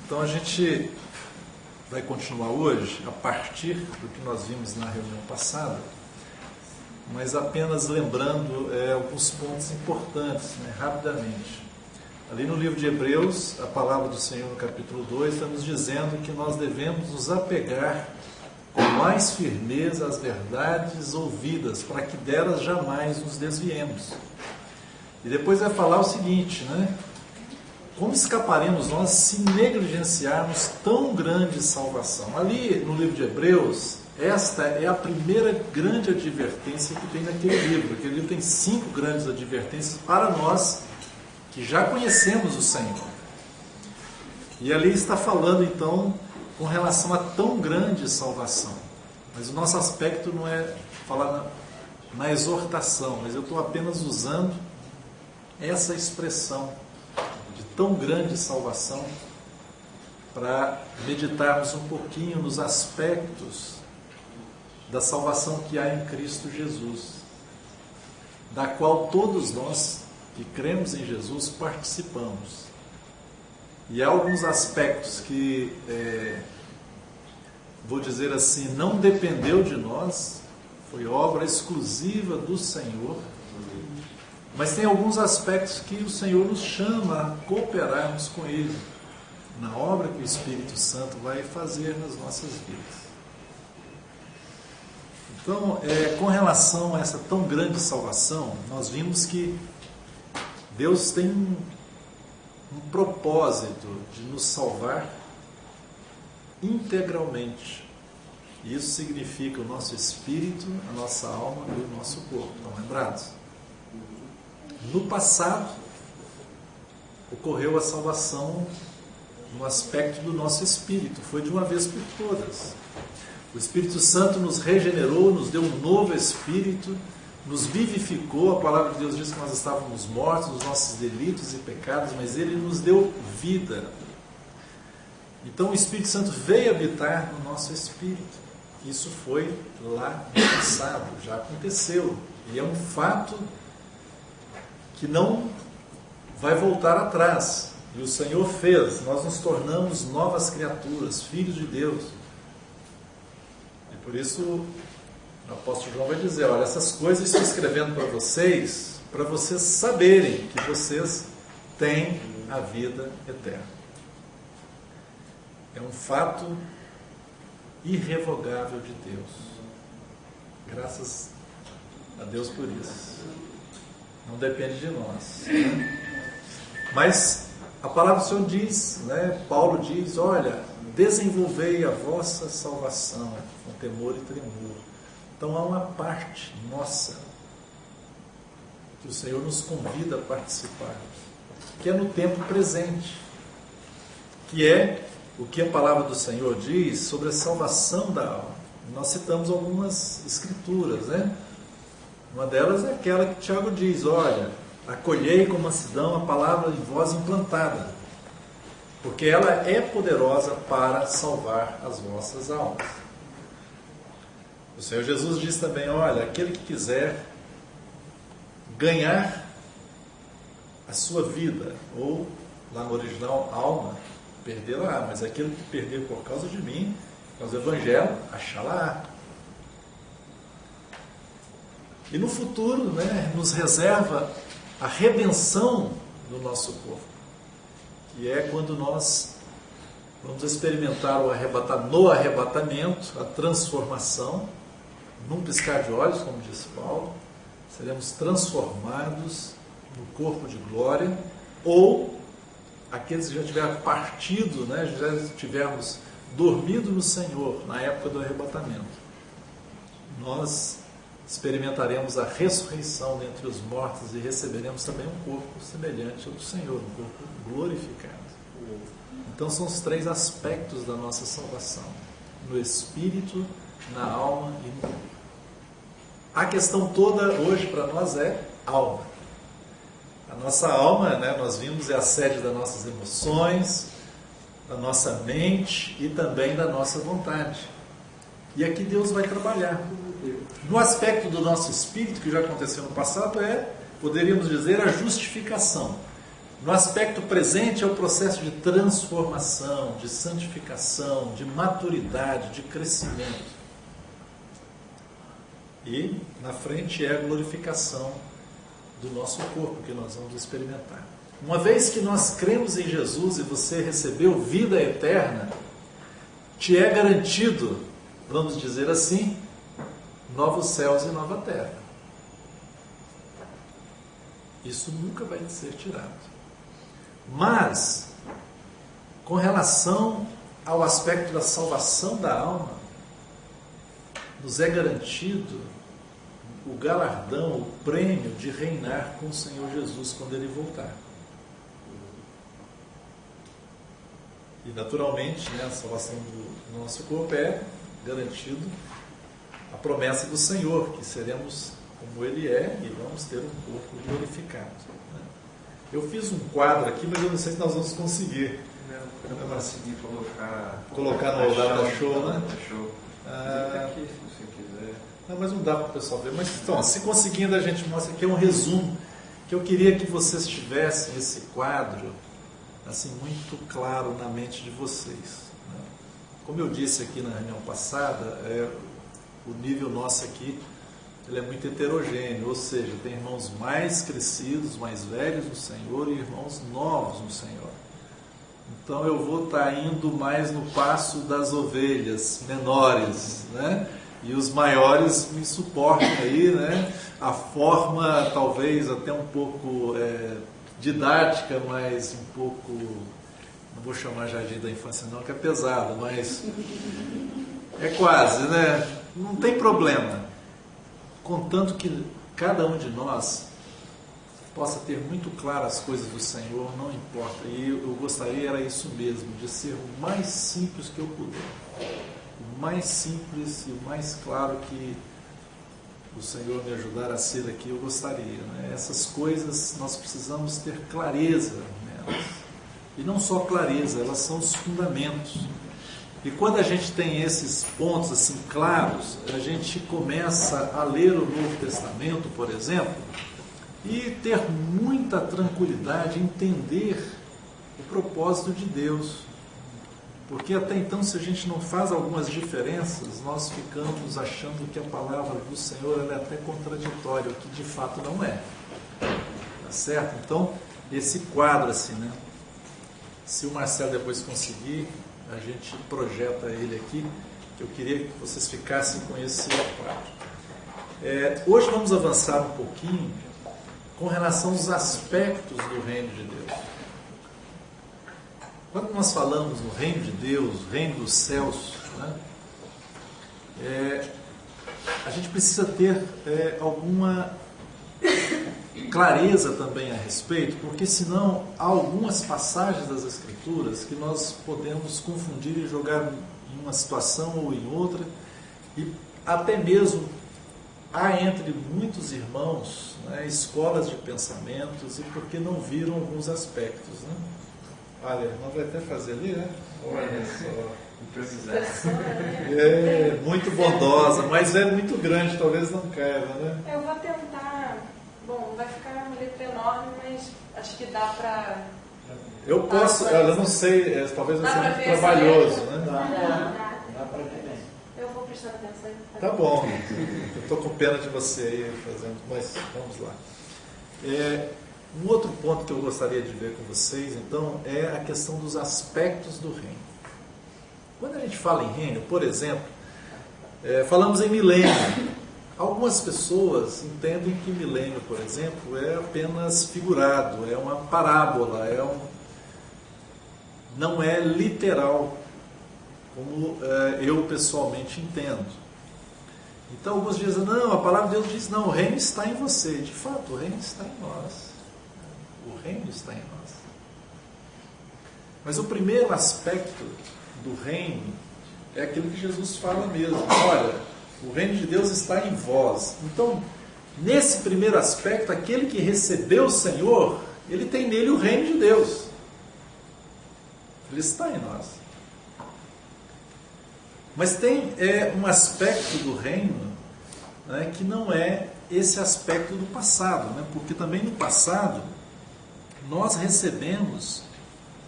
Então a gente vai continuar hoje a partir do que nós vimos na reunião passada, mas apenas lembrando alguns pontos importantes, rapidamente. Ali no livro de Hebreus, a palavra do Senhor no capítulo 2 está nos dizendo que nós devemos nos apegar com mais firmeza às verdades ouvidas, para que delas jamais nos desviemos. E depois vai falar o seguinte, como escaparemos nós se negligenciarmos tão grande salvação? Ali no livro de Hebreus, esta é a primeira grande advertência que tem naquele livro. Aquele livro tem 5 grandes advertências para nós que já conhecemos o Senhor. E ali está falando então com relação a tão grande salvação. Mas o nosso aspecto não é falar na exortação, mas eu estou apenas usando essa expressão de tão grande salvação para meditarmos um pouquinho nos aspectos da salvação que há em Cristo Jesus, da qual todos nós que cremos em Jesus participamos. E há alguns aspectos que, vou dizer assim, não dependeu de nós, foi obra exclusiva do Senhor, mas tem alguns aspectos que o Senhor nos chama a cooperarmos com Ele, na obra que o Espírito Santo vai fazer nas nossas vidas. Então, com relação a essa tão grande salvação, nós vimos que Deus tem um propósito de nos salvar integralmente. E isso significa o nosso espírito, a nossa alma e o nosso corpo. Estão lembrados? No passado, ocorreu a salvação no aspecto do nosso espírito. Foi de uma vez por todas. O Espírito Santo nos regenerou, nos deu um novo espírito, nos vivificou. A palavra de Deus diz que nós estávamos mortos nos nossos delitos e pecados, mas Ele nos deu vida. Então o Espírito Santo veio habitar no nosso espírito. Isso foi lá no passado, já aconteceu. E é um fato que não vai voltar atrás. E o Senhor fez, nós nos tornamos novas criaturas, filhos de Deus. E por isso o apóstolo João vai dizer, olha, essas coisas estou escrevendo para vocês saberem que vocês têm a vida eterna. É um fato irrevogável de Deus. Graças a Deus por isso. Não depende de nós. Mas a palavra do Senhor diz, Paulo diz, olha, desenvolvei a vossa salvação com temor e tremor. Então há uma parte nossa que o Senhor nos convida a participar, que é no tempo presente, que é o que a palavra do Senhor diz sobre a salvação da alma. Nós citamos algumas escrituras, Uma delas é aquela que Tiago diz, olha, acolhei com mansidão a palavra em vós implantada, porque ela é poderosa para salvar as vossas almas. O Senhor Jesus diz também, olha, aquele que quiser ganhar a sua vida, ou lá no original, alma, perdê-la, mas aquele que perder por causa de mim, por causa do Evangelho, achá-la. E no futuro, nos reserva a redenção do nosso corpo, que é quando nós vamos experimentar no arrebatamento, a transformação, num piscar de olhos, como diz Paulo, seremos transformados no corpo de glória, ou aqueles que já tiveram partido, já tivermos dormido no Senhor na época do arrebatamento, nós experimentaremos a ressurreição dentre os mortos e receberemos também um corpo semelhante ao do Senhor, um corpo glorificado. Então são os 3 aspectos da nossa salvação: no espírito, na alma e no corpo. A questão toda hoje para nós é alma. A nossa alma, nós vimos, é a sede das nossas emoções, da nossa mente e também da nossa vontade. E aqui Deus vai trabalhar. No aspecto do nosso espírito, que já aconteceu no passado, poderíamos dizer, a justificação. No aspecto presente é o processo de transformação, de santificação, de maturidade, de crescimento. E na frente é a glorificação do nosso corpo que nós vamos experimentar. Uma vez que nós cremos em Jesus e você recebeu vida eterna, te é garantido, vamos dizer assim, novos céus e nova terra. Isso nunca vai ser tirado. Mas, com relação ao aspecto da salvação da alma, nos é garantido o galardão, o prêmio de reinar com o Senhor Jesus quando Ele voltar. E naturalmente, a salvação do nosso corpo é garantido a promessa do Senhor, que seremos como Ele é e vamos ter um corpo glorificado. Eu fiz um quadro aqui, mas eu não sei se nós vamos conseguir. Eu não consegui colocar no data show, né? Show. Aqui, se você quiser. Não, mas não dá para o pessoal ver. Mas então, se conseguindo, a gente mostra aqui um resumo, que eu queria que vocês tivessem esse quadro assim muito claro na mente de vocês. Como eu disse aqui na reunião passada, o nível nosso aqui ele é muito heterogêneo, ou seja, tem irmãos mais crescidos, mais velhos no Senhor e irmãos novos no Senhor. Então eu vou estar indo mais no passo das ovelhas menores, né? E os maiores me suportem aí, né? A forma talvez até um pouco didática, mas um pouco, não vou chamar jardim da infância não, que é pesado, mas é quase, né? Não tem problema. Contanto que cada um de nós possa ter muito claro as coisas do Senhor, não importa. E eu gostaria, era isso mesmo, de ser o mais simples que eu puder. O mais simples e o mais claro que o Senhor me ajudar a ser aqui, eu gostaria. Né? Essas coisas nós precisamos ter clareza nelas. E não só clareza, elas são os fundamentos. E quando a gente tem esses pontos assim claros, a gente começa a ler o Novo Testamento, por exemplo, e ter muita tranquilidade, entender o propósito de Deus. Porque até então, se a gente não faz algumas diferenças, nós ficamos achando que a palavra do Senhor ela é até contraditória, o que de fato não é. Tá certo? Então, esse quadro assim, né? Se o Marcelo depois conseguir, a gente projeta ele aqui. Eu queria que vocês ficassem com esse quadro. Hoje vamos avançar um pouquinho com relação aos aspectos do reino de Deus. Quando nós falamos no reino de Deus, reino dos céus, né, a gente precisa ter alguma clareza também a respeito, porque senão há algumas passagens das Escrituras que nós podemos confundir e jogar em uma situação ou em outra, e até mesmo há entre muitos irmãos, né, escolas de pensamentos, e porque não viram alguns aspectos, né? Olha, irmão vai até fazer ali, né? Olha só. Improvisar. Muito bondosa, mas é muito grande, talvez não caiba, né? Eu vou tentar. Bom, vai ficar uma letra enorme, mas acho que dá para. Eu posso, eu não sei, talvez vai ser muito trabalhoso, né? Dá para ver bem. Eu vou prestar atenção. Tá bom, eu estou com pena de você aí fazendo, mas vamos lá. Um outro ponto que eu gostaria de ver com vocês, então, é a questão dos aspectos do reino. Quando a gente fala em reino, por exemplo, falamos em milênio. Algumas pessoas entendem que milênio, por exemplo, é apenas figurado, é uma parábola, não é literal, como eu pessoalmente entendo. Então alguns dizem, não, a palavra de Deus diz, não, o reino está em você. De fato, o reino está em nós. O reino está em nós. Mas o primeiro aspecto do reino é aquilo que Jesus fala mesmo. Olha, o reino de Deus está em vós. Então, nesse primeiro aspecto, aquele que recebeu o Senhor, ele tem nele o reino de Deus. Ele está em nós. Mas tem um aspecto do reino, né, que não é esse aspecto do passado, né? Porque também no passado nós recebemos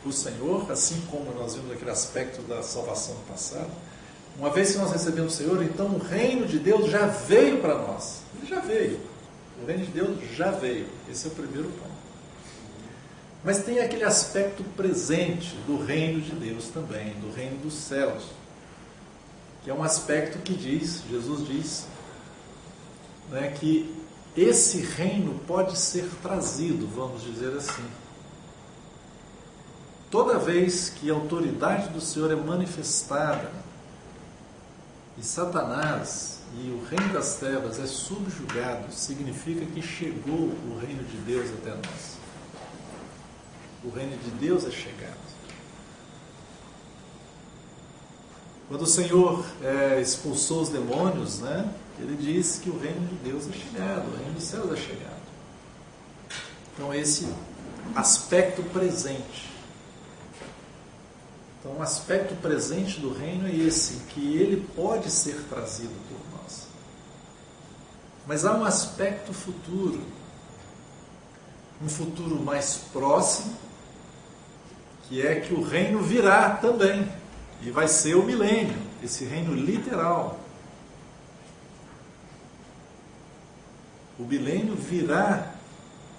o Senhor, assim como nós vimos aquele aspecto da salvação no passado. Uma vez que nós recebemos o Senhor, então o reino de Deus já veio para nós. Ele já veio. O reino de Deus já veio. Esse é o primeiro ponto. Mas tem aquele aspecto presente do reino de Deus também, do reino dos céus, que é um aspecto que Jesus diz, né, que esse reino pode ser trazido, vamos dizer assim. Toda vez que a autoridade do Senhor é manifestada e Satanás e o reino das trevas é subjugado, significa que chegou o reino de Deus até nós. O reino de Deus é chegado. Quando o Senhor expulsou os demônios, né, ele disse que o reino de Deus é chegado, o reino dos céus é chegado. Então esse aspecto presente. Então o aspecto presente do reino é esse, que ele pode ser trazido por nós. Mas há um aspecto futuro, um futuro mais próximo, que é que o reino virá também, e vai ser o milênio, esse reino literal. O milênio virá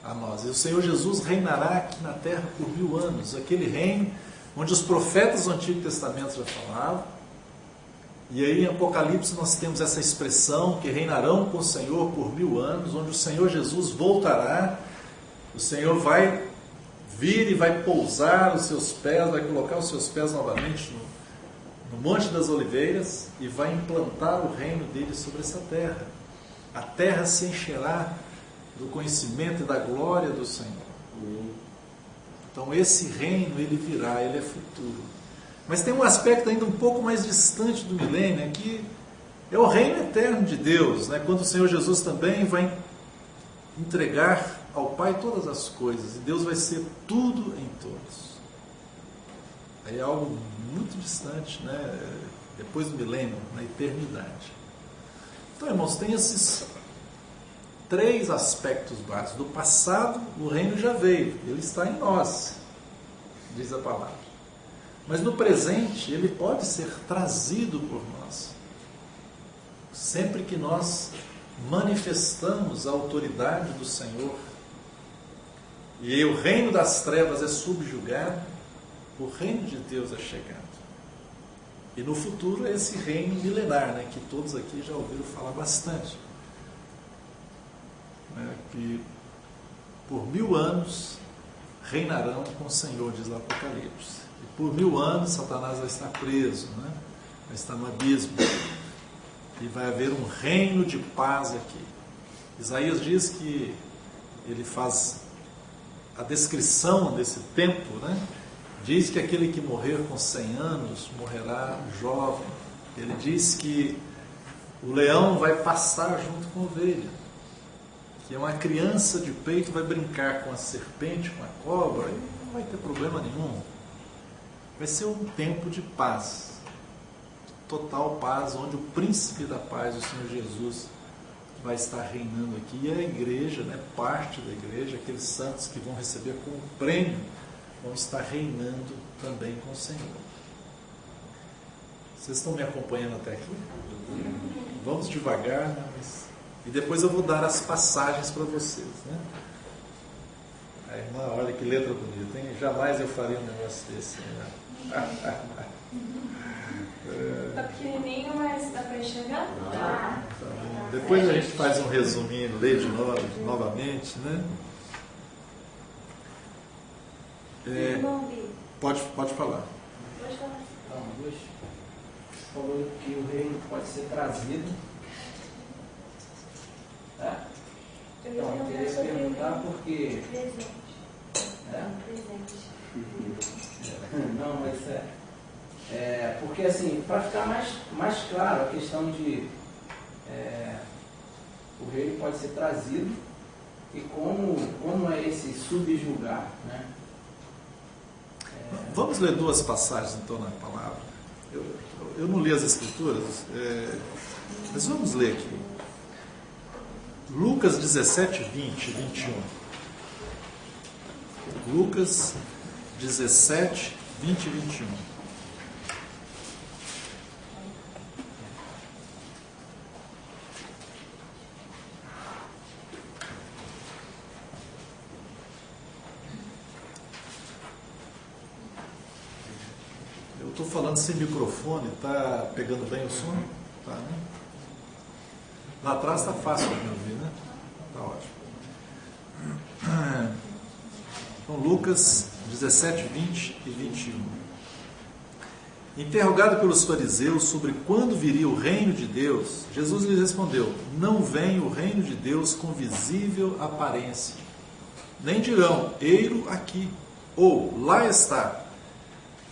a nós, e o Senhor Jesus reinará aqui na terra por 1000 anos, aquele reino onde os profetas do Antigo Testamento já falavam, e aí em Apocalipse nós temos essa expressão, que reinarão com o Senhor por 1000 anos, onde o Senhor Jesus voltará, o Senhor vai vir e vai pousar os seus pés, vai colocar os seus pés novamente no Monte das Oliveiras e vai implantar o reino dele sobre essa terra. A terra se encherá do conhecimento e da glória do Senhor. Então esse reino, ele virá, ele é futuro. Mas tem um aspecto ainda um pouco mais distante do milênio, que é o reino eterno de Deus, né? Quando o Senhor Jesus também vai entregar ao Pai todas as coisas, e Deus vai ser tudo em todos. Aí é algo muito distante, né? Depois do milênio, na eternidade. Então, irmãos, tem esses 3 aspectos básicos. Do passado, o reino já veio, ele está em nós, diz a palavra. Mas no presente, ele pode ser trazido por nós, sempre que nós manifestamos a autoridade do Senhor, e aí o reino das trevas é subjugado, o reino de Deus é chegado. E no futuro é esse reino milenar, né, que todos aqui já ouviram falar bastante, né, que por 1000 anos reinarão com o Senhor, diz lá o Apocalipse. E por 1000 anos Satanás vai estar preso, né, vai estar no abismo. E vai haver um reino de paz aqui. Isaías diz que ele faz a descrição desse tempo, né? Diz que aquele que morrer com 100 anos morrerá jovem. Ele diz que o leão vai passar junto com a ovelha, que uma criança de peito vai brincar com a serpente, com a cobra, e não vai ter problema nenhum. Vai ser um tempo de paz, total paz, onde o príncipe da paz, o Senhor Jesus, vai estar reinando aqui. E a igreja, né, parte da igreja, aqueles santos que vão receber como prêmio, vão estar reinando também com o Senhor. Vocês estão me acompanhando até aqui? Vamos devagar, né? E depois eu vou dar as passagens para vocês, né? A irmã, olha que letra bonita, hein? Jamais eu faria um negócio desse, né? Tá pequenininho, mas dá para enxergar? Tá. Depois a gente faz um resuminho, lê de novo, novamente, né? Pode falar. Pode falar. Não, Deus falou que o reino pode ser trazido. Então, eu queria perguntar por quê. Presente. Não, mas porque assim, para ficar mais claro a questão de o reino pode ser trazido e como é esse subjugar, né? Vamos ler 2 passagens então na palavra. Eu não li as escrituras, mas vamos ler aqui. Lucas 17, 20, 21. Lucas 17, 20 e 21. Eu estou falando sem microfone, está pegando bem o som? Tá, né? Lá atrás está fácil de me ouvir, né? Está ótimo. Então, Lucas 17, 20 e 21. Interrogado pelos fariseus sobre quando viria o reino de Deus, Jesus lhes respondeu: não vem o reino de Deus com visível aparência, nem dirão, eiro aqui, ou lá está,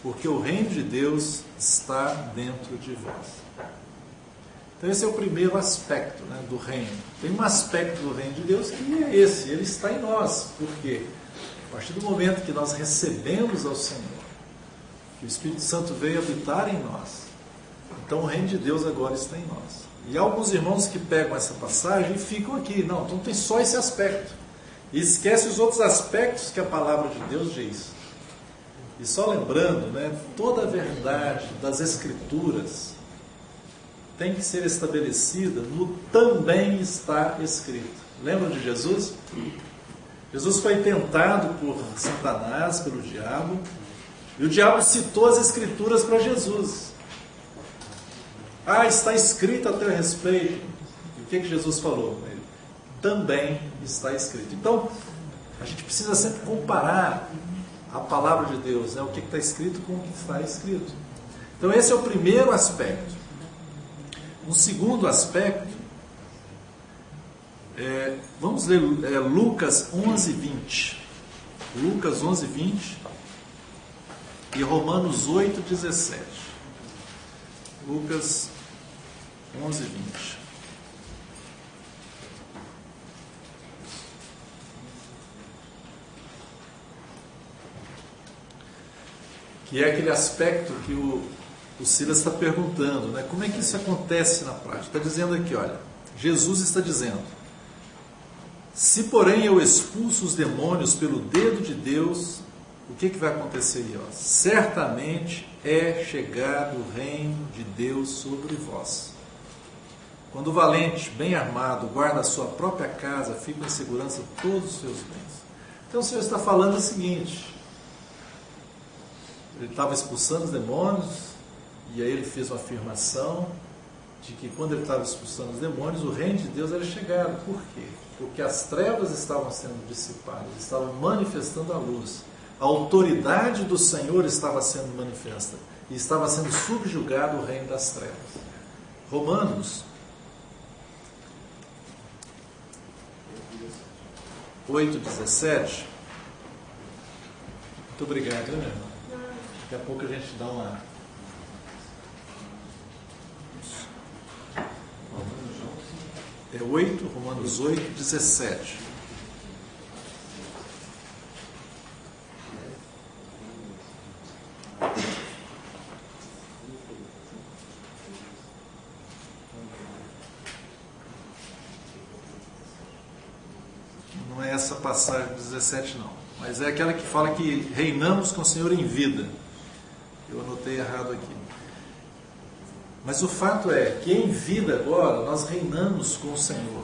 porque o reino de Deus está dentro de vós. Então esse é o primeiro aspecto, né, do reino. Tem um aspecto do reino de Deus que é esse, ele está em nós. Por quê? A partir do momento que nós recebemos ao Senhor, que o Espírito Santo veio habitar em nós, então o reino de Deus agora está em nós. E há alguns irmãos que pegam essa passagem e ficam aqui, não, então tem só esse aspecto. E esquece os outros aspectos que a palavra de Deus diz. E só lembrando, né, toda a verdade das Escrituras tem que ser estabelecida no também está escrito. Lembram de Jesus? Jesus foi tentado por Satanás, pelo diabo, e o diabo citou as Escrituras para Jesus. Ah, está escrito a teu respeito. E o que Jesus falou? Ele, também está escrito. Então, a gente precisa sempre comparar a palavra de Deus, né? O que está escrito com o que está escrito. Então esse é o primeiro aspecto. Um segundo aspecto, vamos ler Lucas 11, 20. Lucas 11, 20 e Romanos 8, 17. Lucas 11, 20. Que é aquele aspecto que o Silas está perguntando, né? Como é que isso acontece na prática? Está dizendo aqui, olha, Jesus está dizendo: se porém eu expulso os demônios pelo dedo de Deus, o que vai acontecer aí? Ó? Certamente é chegado o reino de Deus sobre vós. Quando o valente, bem armado, guarda a sua própria casa, fica em segurança todos os seus bens. Então o Senhor está falando o seguinte: ele estava expulsando os demônios, e aí ele fez uma afirmação de que quando ele estava expulsando os demônios, o reino de Deus era chegado. Por quê? Porque as trevas estavam sendo dissipadas, estavam manifestando a luz. A autoridade do Senhor estava sendo manifesta e estava sendo subjugado o reino das trevas. Romanos 8:17. Muito obrigado, meu irmão. Daqui a pouco a gente dá uma... Romanos 8:17. Não é essa passagem 17 não, mas é aquela que fala que reinamos com o Senhor em vida. Eu anotei errado aqui. Mas o fato é que em vida agora nós reinamos com o Senhor.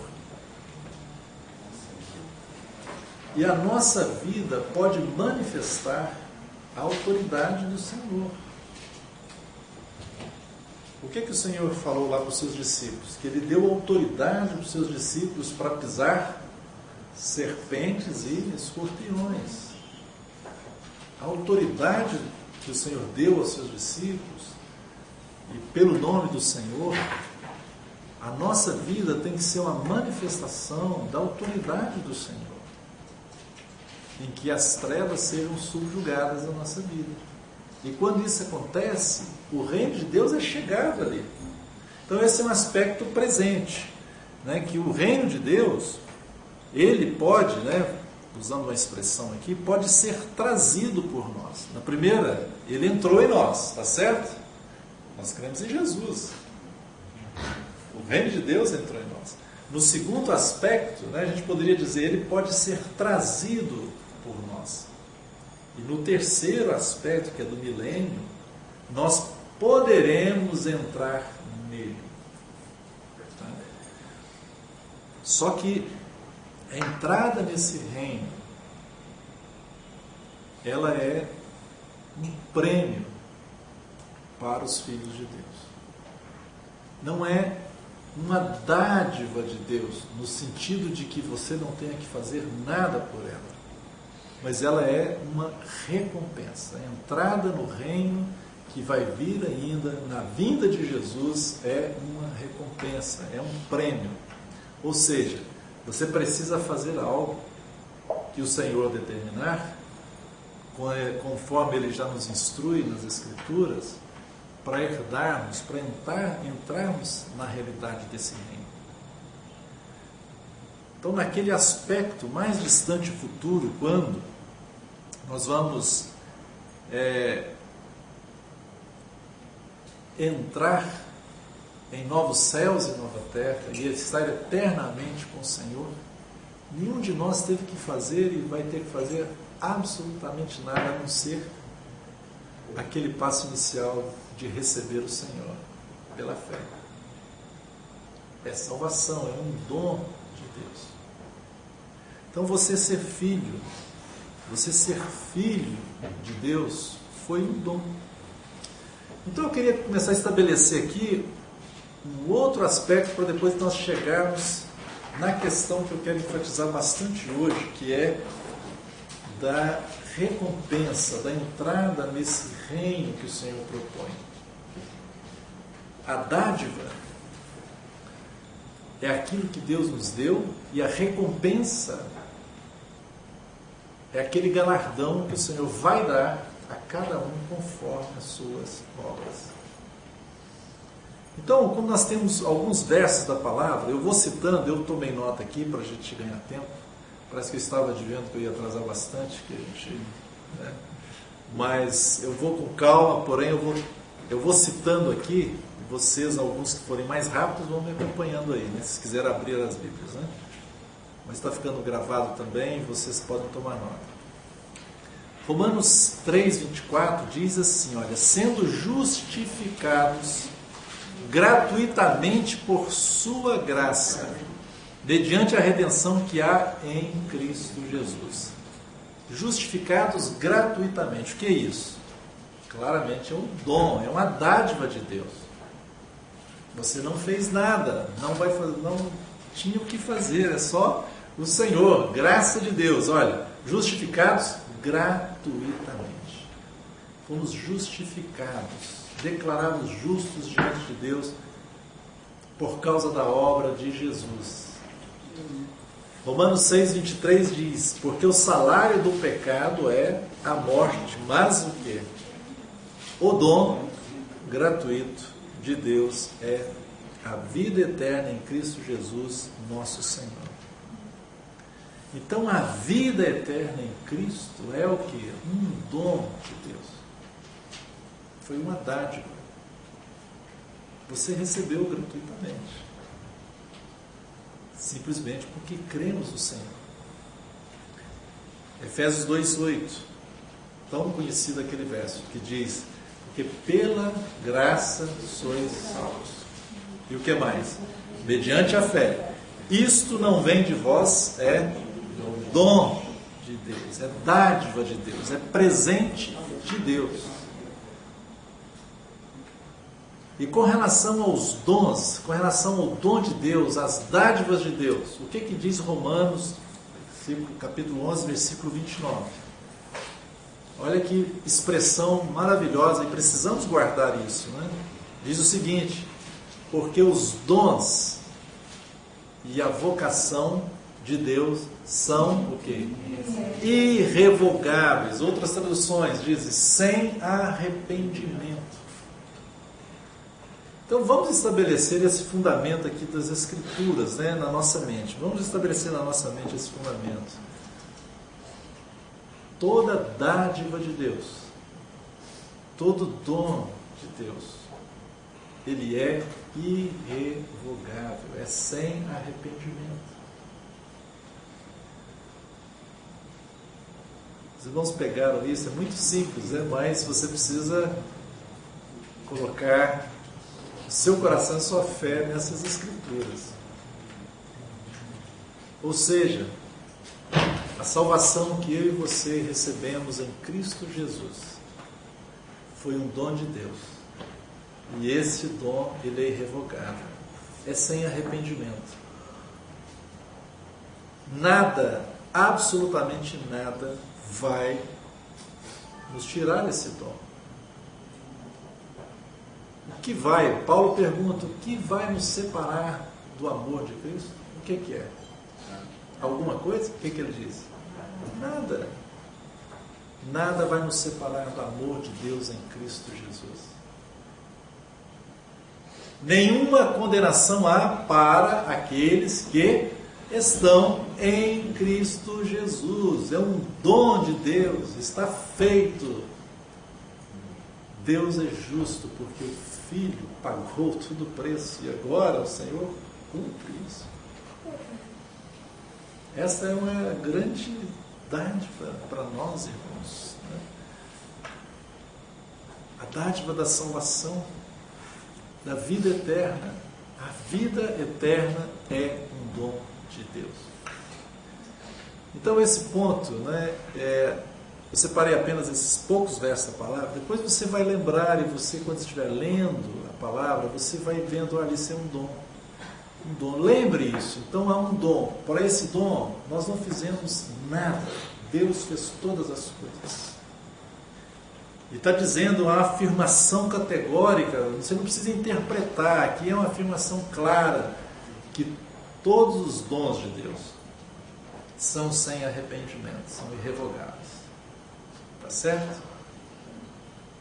E a nossa vida pode manifestar a autoridade do Senhor. O que o Senhor falou lá para os seus discípulos? Que Ele deu autoridade para os seus discípulos para pisar serpentes e escorpiões. A autoridade que o Senhor deu aos seus discípulos, e pelo nome do Senhor, a nossa vida tem que ser uma manifestação da autoridade do Senhor, em que as trevas sejam subjugadas na nossa vida. E quando isso acontece, o reino de Deus é chegado ali. Então esse é um aspecto presente, né? Que o reino de Deus, ele pode, né, usando uma expressão aqui, pode ser trazido por nós. Na primeira, ele entrou em nós, está certo? Nós cremos em Jesus. O reino de Deus entrou em nós. No segundo aspecto, né, a gente poderia dizer, ele pode ser trazido por nós. E no terceiro aspecto, que é do milênio, nós poderemos entrar nele. Tá? Só que a entrada nesse reino, ela é um prêmio para os filhos de Deus. Não é uma dádiva de Deus, no sentido de que você não tenha que fazer nada por ela, mas ela é uma recompensa. A entrada no reino que vai vir ainda, na vinda de Jesus, é uma recompensa, é um prêmio. Ou seja, você precisa fazer algo que o Senhor determinar, conforme Ele já nos instrui nas Escrituras, para herdarmos, para entrarmos na realidade desse reino. Então, naquele aspecto mais distante futuro, quando nós vamos entrar em novos céus e nova terra e estar eternamente com o Senhor, nenhum de nós teve que fazer e vai ter que fazer absolutamente nada a não ser aquele passo inicial de receber o Senhor pela fé. É salvação, é um dom de Deus. Então você ser filho de Deus foi um dom. Então eu queria começar a estabelecer aqui um outro aspecto para depois nós chegarmos na questão que eu quero enfatizar bastante hoje, que é da recompensa, da entrada nesse reino que o Senhor propõe. A dádiva é aquilo que Deus nos deu e a recompensa é aquele galardão que o Senhor vai dar a cada um conforme as suas obras. Então, como nós temos alguns versos da palavra, eu vou citando, eu tomei nota aqui para a gente ganhar tempo. Parece que eu estava adivinhando que eu ia atrasar bastante, mas eu vou com calma, porém eu vou citando aqui, e vocês, alguns que forem mais rápidos, vão me acompanhando aí, né? Se quiser abrir as Bíblias, né? Mas está ficando gravado também, vocês podem tomar nota. Romanos 3:24 diz assim, olha, sendo justificados gratuitamente por sua graça, mediante a redenção que há em Cristo Jesus. Justificados gratuitamente. O que é isso? Claramente é um dom, é uma dádiva de Deus. Você não fez nada, não tinha o que fazer, é só o Senhor, graça de Deus. Olha, justificados gratuitamente. Fomos justificados, declarados justos diante de Deus por causa da obra de Jesus. Romanos 6:23 diz, porque o salário do pecado é a morte, mas o quê? O dom gratuito de Deus é a vida eterna em Cristo Jesus, nosso Senhor. Então a vida eterna em Cristo é o quê? Um dom de Deus. Foi uma dádiva. Você recebeu gratuitamente. Simplesmente porque cremos no Senhor. Efésios 2:8, tão conhecido aquele verso, que diz, porque pela graça sois salvos. E o que mais? Mediante a fé. Isto não vem de vós, é dom de Deus, é dádiva de Deus, é presente de Deus. E com relação aos dons, com relação ao dom de Deus, as dádivas de Deus, o que diz Romanos, capítulo 11, versículo 29? Olha que expressão maravilhosa, e precisamos guardar isso, né? Diz o seguinte, porque os dons e a vocação de Deus são o quê? Irrevogáveis. Outras traduções dizem sem arrependimento. Então vamos estabelecer esse fundamento aqui das Escrituras, né, na nossa mente. Vamos estabelecer na nossa mente esse fundamento. Toda dádiva de Deus, todo dom de Deus, ele é irrevogável, é sem arrependimento. Os irmãos pegaram isso, é muito simples, mas você precisa colocar o seu coração e sua fé nessas escrituras. Ou seja, a salvação que eu e você recebemos em Cristo Jesus foi um dom de Deus. E esse dom, ele é irrevogável. É sem arrependimento. Nada, absolutamente nada, vai nos tirar esse dom. O que vai? Paulo pergunta, o que vai nos separar do amor de Cristo? O que é? Alguma coisa? O que ele diz? Nada. Nada vai nos separar do amor de Deus em Cristo Jesus. Nenhuma condenação há para aqueles que estão em Cristo Jesus. É um dom de Deus, está feito. Deus é justo porque o Filho pagou todo o preço e agora o Senhor cumpre isso. Essa é uma grande dádiva para nós, irmãos. A dádiva da salvação, da vida eterna. A vida eterna é um dom de Deus. Então esse ponto, eu separei apenas esses poucos versos da palavra, depois você vai lembrar e você, quando estiver lendo a palavra, você vai vendo, olha, isso é um dom. Um dom. Lembre isso. Então há um dom. Para esse dom, nós não fizemos nada. Deus fez todas as coisas. E está dizendo uma afirmação categórica, você não precisa interpretar, aqui é uma afirmação clara, que todos os dons de Deus são sem arrependimento, são irrevogáveis. Está certo?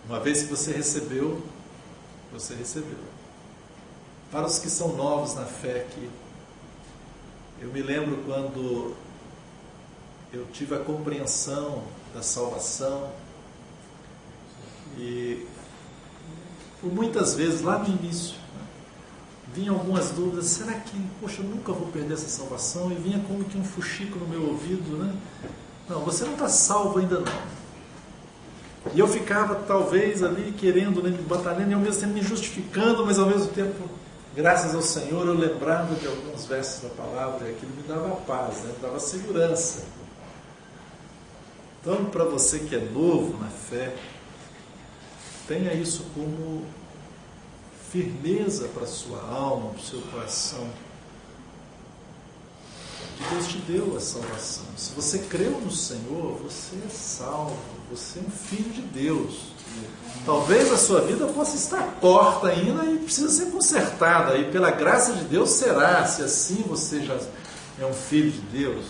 Uma vez que você recebeu, você recebeu. Para os que são novos na fé aqui, eu me lembro quando eu tive a compreensão da salvação e por muitas vezes lá no início vinham algumas dúvidas, será que, poxa, eu nunca vou perder essa salvação? E vinha como que um fuxico no meu ouvido, Não, você não está salvo ainda não. E eu ficava talvez ali querendo, batalhando e ao mesmo tempo me justificando, mas ao mesmo tempo, graças ao Senhor, eu lembrava de alguns versos da palavra e aquilo me dava paz, me dava segurança. Então, para você que é novo na fé, tenha isso como firmeza para a sua alma, para o seu coração. Que Deus te deu a salvação. Se você creu no Senhor, você é salvo, você é um filho de Deus. Talvez a sua vida possa estar torta ainda e precisa ser consertada. E pela graça de Deus será, se assim você já é um filho de Deus.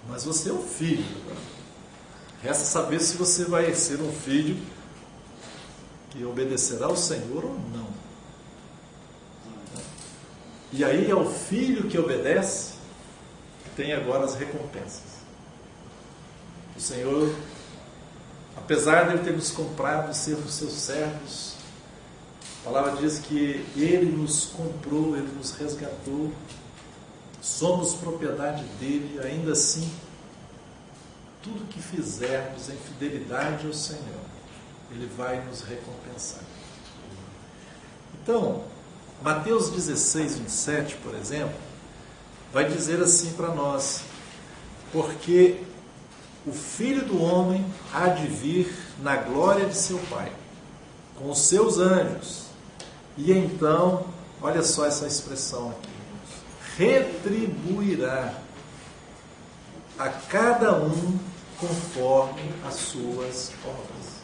Mas você é um filho. Resta saber se você vai ser um filho que obedecerá ao Senhor ou não. E aí é o filho que obedece que tem agora as recompensas. O Senhor, apesar de Ele ter nos comprado, sermos seus servos, a palavra diz que Ele nos comprou, Ele nos resgatou, somos propriedade dEle, ainda assim, tudo que fizermos em fidelidade ao Senhor, Ele vai nos recompensar. Então, Mateus 16, 27, por exemplo, vai dizer assim para nós, porque o Filho do Homem há de vir na glória de seu Pai, com os seus anjos, e então, olha só essa expressão aqui, retribuirá a cada um conforme as suas obras.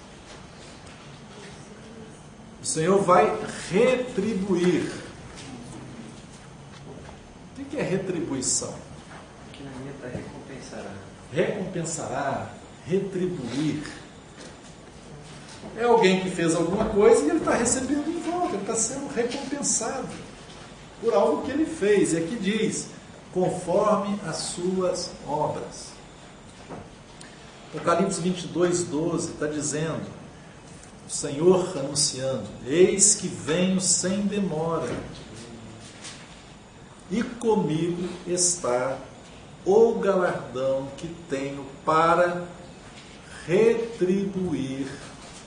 O Senhor vai retribuir. O que é retribuição? Que na minha está recompensará. Recompensará, retribuir. É alguém que fez alguma coisa e ele está recebendo em volta, ele está sendo recompensado por algo que ele fez. E aqui diz, conforme as suas obras. Apocalipse 22, 12 está dizendo, o Senhor anunciando, eis que venho sem demora, e comigo está o galardão que tenho para retribuir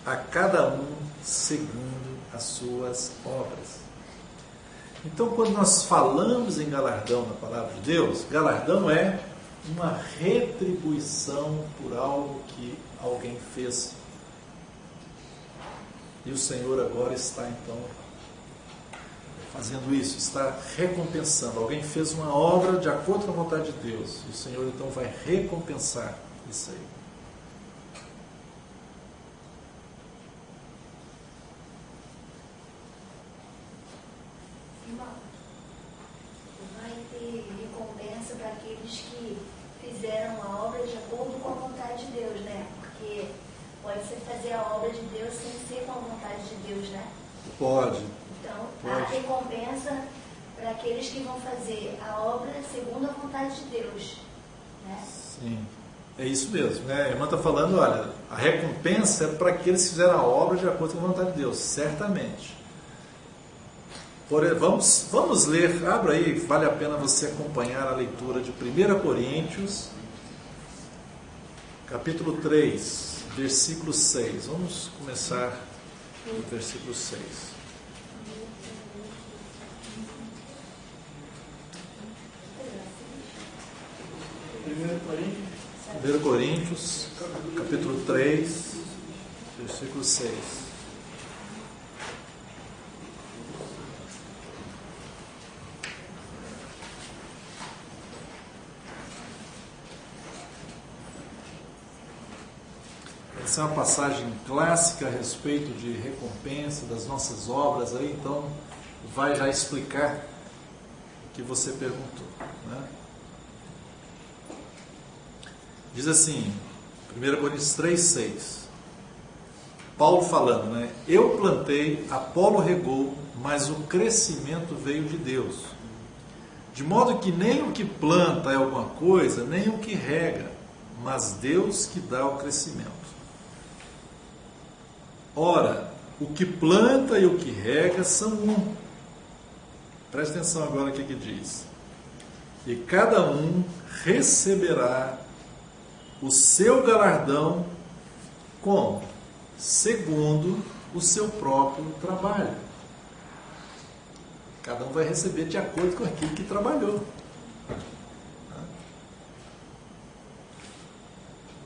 a cada um segundo as suas obras. Então, quando nós falamos em galardão na palavra de Deus, galardão é uma retribuição por algo que alguém fez. E o Senhor agora está, então, fazendo isso, está recompensando. Alguém fez uma obra de acordo com a vontade de Deus. E o Senhor, então, vai recompensar isso aí. Vai ter recompensa para aqueles que fizeram a obra de acordo com a vontade de Deus, né? Porque pode ser fazer a obra de Deus sem ser com a vontade de Deus, né? Pode. Então, Pode. a recompensa para aqueles que vão fazer a obra segundo a vontade de Deus, né? Sim, é isso mesmo, né? A irmã está falando, olha, a recompensa é para aqueles que fizeram a obra de acordo com a vontade de Deus, certamente. Vamos ler, abra aí, vale a pena você acompanhar a leitura de 1 Coríntios, capítulo 3, versículo 6. Vamos começar no versículo 6. 1 Coríntios, capítulo 3, versículo 6. Essa é uma passagem clássica a respeito de recompensa das nossas obras, aí então vai já explicar o que você perguntou, né? Diz assim, 1 Coríntios 3, 6. Paulo falando, né? Eu plantei, Apolo regou, mas o crescimento veio de Deus. De modo que nem o que planta é alguma coisa, nem o que rega, mas Deus que dá o crescimento. Ora, o que planta e o que rega são um. Preste atenção agora o que diz. E cada um receberá o seu galardão como? Segundo o seu próprio trabalho. Cada um vai receber de acordo com aquilo que trabalhou.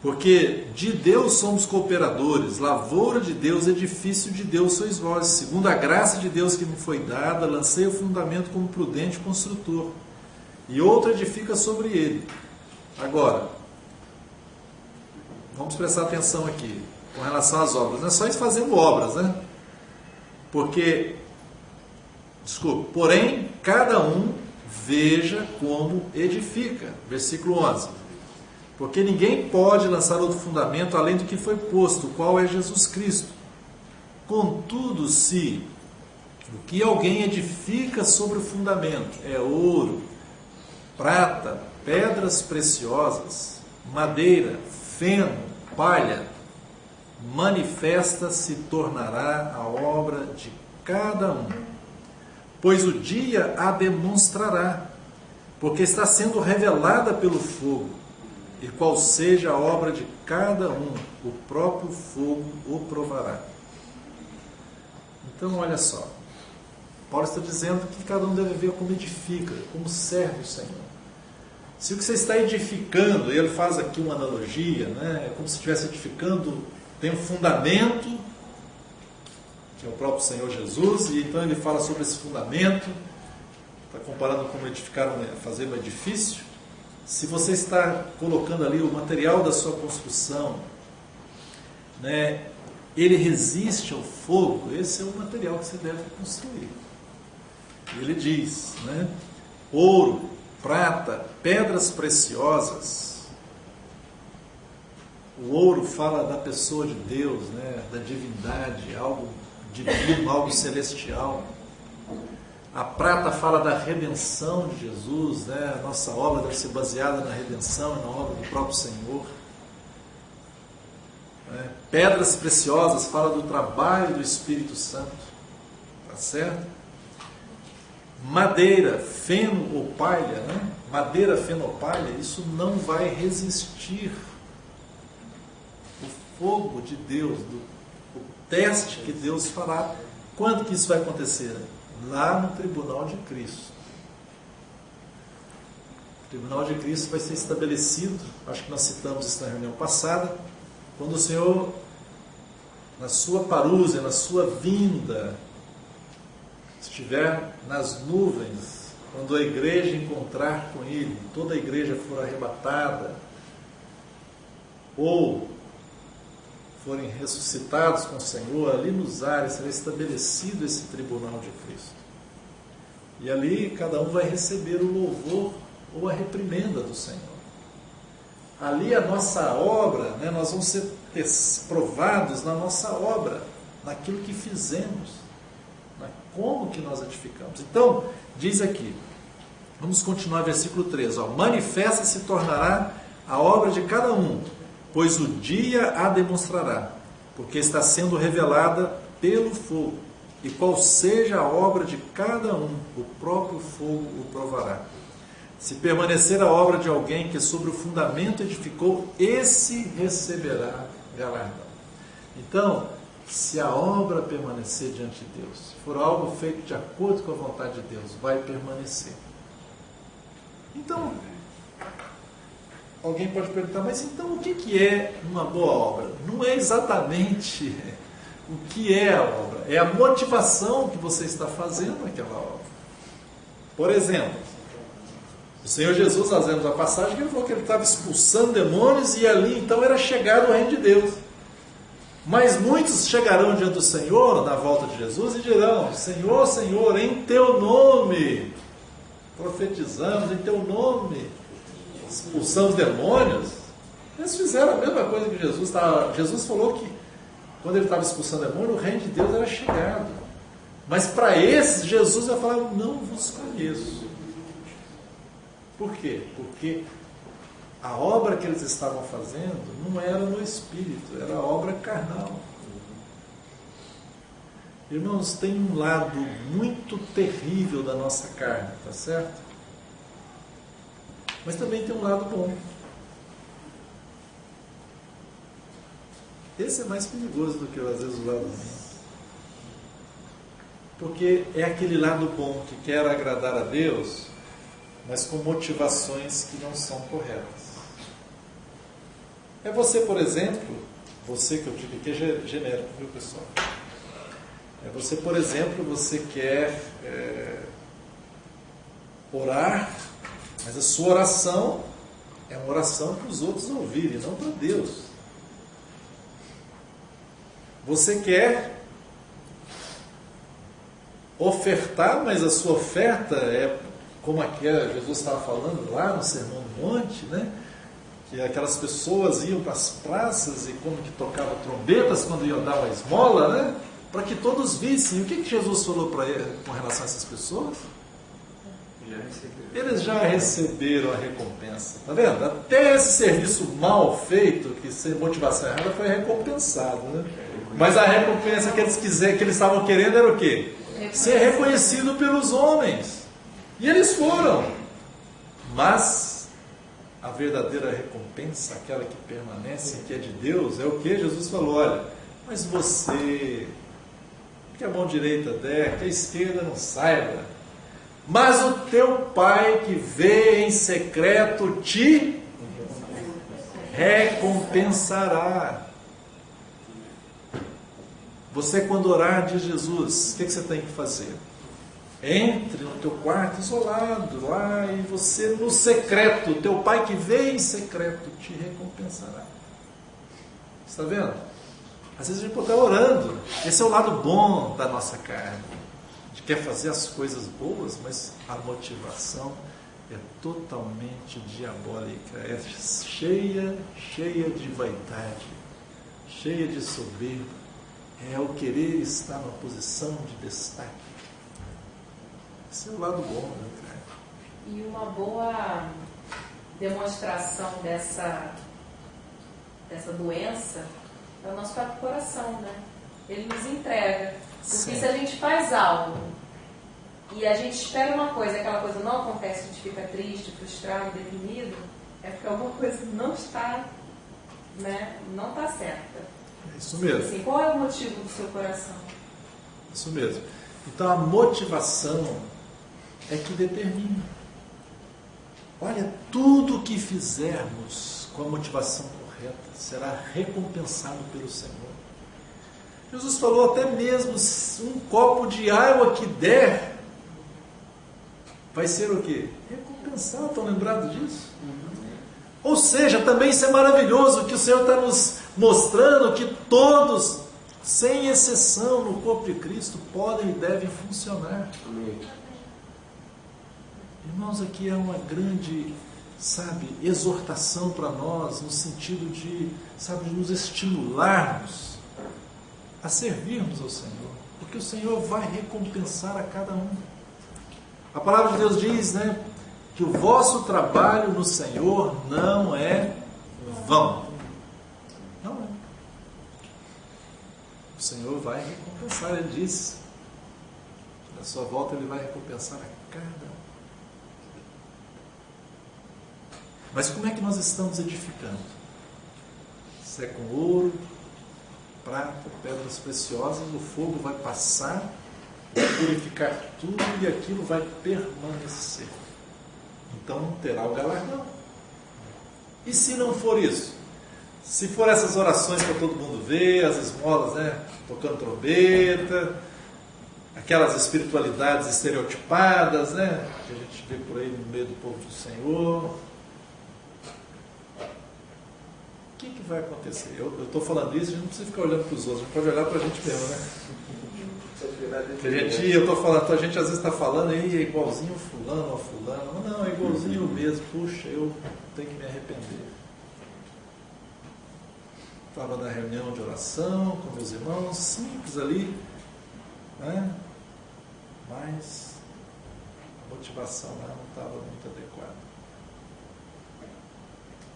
Porque de Deus somos cooperadores, lavoura de Deus, edifício de Deus sois vós. Segundo a graça de Deus que me foi dada, lancei o fundamento como prudente construtor, e outro edifica sobre ele. Agora, vamos prestar atenção aqui, com relação às obras. Não é só isso fazendo obras, né? Porém, cada um veja como edifica. Versículo 11. Porque ninguém pode lançar outro fundamento além do que foi posto, o qual é Jesus Cristo. Contudo, se o que alguém edifica sobre o fundamento é ouro, prata, pedras preciosas, madeira, feno, palha, manifesta se tornará a obra de cada um, pois o dia a demonstrará, porque está sendo revelada pelo fogo. E qual seja a obra de cada um, o próprio fogo o provará. Então, olha só. Paulo está dizendo que cada um deve ver como edifica, como serve o Senhor. Se o que você está edificando, e ele faz aqui uma analogia, né? É como se estivesse edificando, tem um fundamento, que é o próprio Senhor Jesus, e então ele fala sobre esse fundamento, está comparando como fazer um edifício. Se você está colocando ali o material da sua construção, né, ele resiste ao fogo, esse é o material que você deve construir. Ele diz, né, ouro, prata, pedras preciosas. O ouro fala da pessoa de Deus, né, da divindade, algo divino, algo celestial. A prata fala da redenção de Jesus, né? A nossa obra deve ser baseada na redenção e na obra do próprio Senhor. Pedras preciosas fala do trabalho do Espírito Santo, tá certo? Madeira, feno ou palha, né? madeira fenopalha, isso não vai resistir o fogo de Deus, o teste que Deus fará. Quando que isso vai acontecer? Lá no tribunal de Cristo. O tribunal de Cristo vai ser estabelecido, acho que nós citamos isso na reunião passada, quando o Senhor, na sua parúzia, na sua vinda, estiver nas nuvens, quando a igreja encontrar com Ele, toda a igreja for arrebatada, ou forem ressuscitados com o Senhor, ali nos ares será estabelecido esse tribunal de Cristo. E ali cada um vai receber o louvor ou a reprimenda do Senhor. Ali a nossa obra, né, nós vamos ser provados na nossa obra, naquilo que fizemos, como que nós edificamos. Então, diz aqui, vamos continuar versículo 3, manifesta se tornará a obra de cada um, pois o dia a demonstrará, porque está sendo revelada pelo fogo, e qual seja a obra de cada um, o próprio fogo o provará. Se permanecer a obra de alguém que sobre o fundamento edificou, esse receberá galardão. Então, se a obra permanecer diante de Deus, se for algo feito de acordo com a vontade de Deus, vai permanecer. Então, alguém pode perguntar, mas então o que é uma boa obra? Não é exatamente o que é a obra, é a motivação que você está fazendo naquela obra. Por exemplo, o Senhor Jesus, nós vemos a passagem que ele falou que ele estava expulsando demônios e ali então era chegado o reino de Deus. Mas muitos chegarão diante do Senhor, na volta de Jesus, e dirão, Senhor, Senhor, em Teu nome profetizamos, em Teu nome expulsamos demônios. Eles fizeram a mesma coisa que Jesus. Jesus falou que quando ele estava expulsando demônio, o reino de Deus era chegado. Mas para esses, Jesus vai falar, não vos conheço. Por quê? Porque a obra que eles estavam fazendo não era no Espírito, era a obra carnal. Irmãos, tem um lado muito terrível da nossa carne, tá certo? Mas também tem um lado bom. Esse é mais perigoso do que às vezes o lado ruim. Porque é aquele lado bom que quer agradar a Deus, mas com motivações que não são corretas. É você, por exemplo, você que eu digo aqui é genérico, viu, pessoal? É você, por exemplo, você quer orar, mas a sua oração é uma oração para os outros ouvirem, não para Deus. Você quer ofertar, mas a sua oferta é como aquela Jesus estava falando lá no Sermão do Monte, né? Que aquelas pessoas iam para as praças e como que tocavam trombetas quando iam dar uma esmola, né? Para que todos vissem. O que Jesus falou para ele com relação a essas pessoas? Eles já receberam a recompensa. Tá vendo? Até esse serviço mal feito, que sem motivação errada, foi recompensado, né? Mas a recompensa que eles estavam querendo era o quê? Ser reconhecido pelos homens. E eles foram. Mas a verdadeira recompensa, aquela que permanece, que é de Deus, é o que Jesus falou. Olha, mas você, que a mão direita der, que a esquerda não saiba, mas o teu Pai que vê em secreto te recompensará. Você, quando orar, diz Jesus, o que você tem que fazer? Entre no teu quarto isolado lá e você no secreto, o teu Pai que vê em secreto te recompensará. Está vendo? Às vezes a gente pode estar orando. Esse é o lado bom da nossa carne. A gente quer fazer as coisas boas, mas a motivação é totalmente diabólica. É cheia de vaidade, cheia de soberba. É o querer estar numa posição de destaque. Esse é o lado bom, né, cara? E uma boa demonstração dessa doença é o nosso próprio coração, né? Ele nos entrega. Porque se a gente faz algo e a gente espera uma coisa, aquela coisa não acontece, a gente fica triste, frustrado, deprimido, é porque alguma coisa não está, né, não está certa. É isso mesmo. Assim, qual é o motivo do seu coração? Isso mesmo. Então a motivação é que determina. Olha, tudo que fizermos com a motivação correta será recompensado pelo Senhor. Jesus falou até mesmo, um copo de água que der, vai ser o quê? Recompensado, estão lembrados disso? Ou seja, também isso é maravilhoso, que o Senhor está nos mostrando que todos, sem exceção, no corpo de Cristo, podem e devem funcionar. Irmãos, aqui é uma grande, exortação para nós, no sentido de, de nos estimularmos a servirmos ao Senhor, porque o Senhor vai recompensar a cada um. A palavra de Deus diz, que o vosso trabalho no Senhor não é vão. Não é. O Senhor vai recompensar, Ele diz. Na sua volta Ele vai recompensar a cada um. Mas como é que nós estamos edificando? Se é com ouro, prata, pedras preciosas, o fogo vai passar, vai purificar tudo e aquilo vai permanecer. Então não terá o galardão. E se não for isso? Se for essas orações para todo mundo ver, as esmolas, tocando trombeta, aquelas espiritualidades estereotipadas, que a gente vê por aí no meio do povo do Senhor, o que vai acontecer? Eu estou falando isso, a gente não precisa ficar olhando para os outros, a gente pode olhar para a gente mesmo, eu estou falando, a gente às vezes está falando aí, é igualzinho fulano ou fulano, não, é igualzinho eu mesmo, puxa, eu tenho que me arrepender. Estava na reunião de oração com meus irmãos, simples ali, mas a motivação lá não estava muito adequada.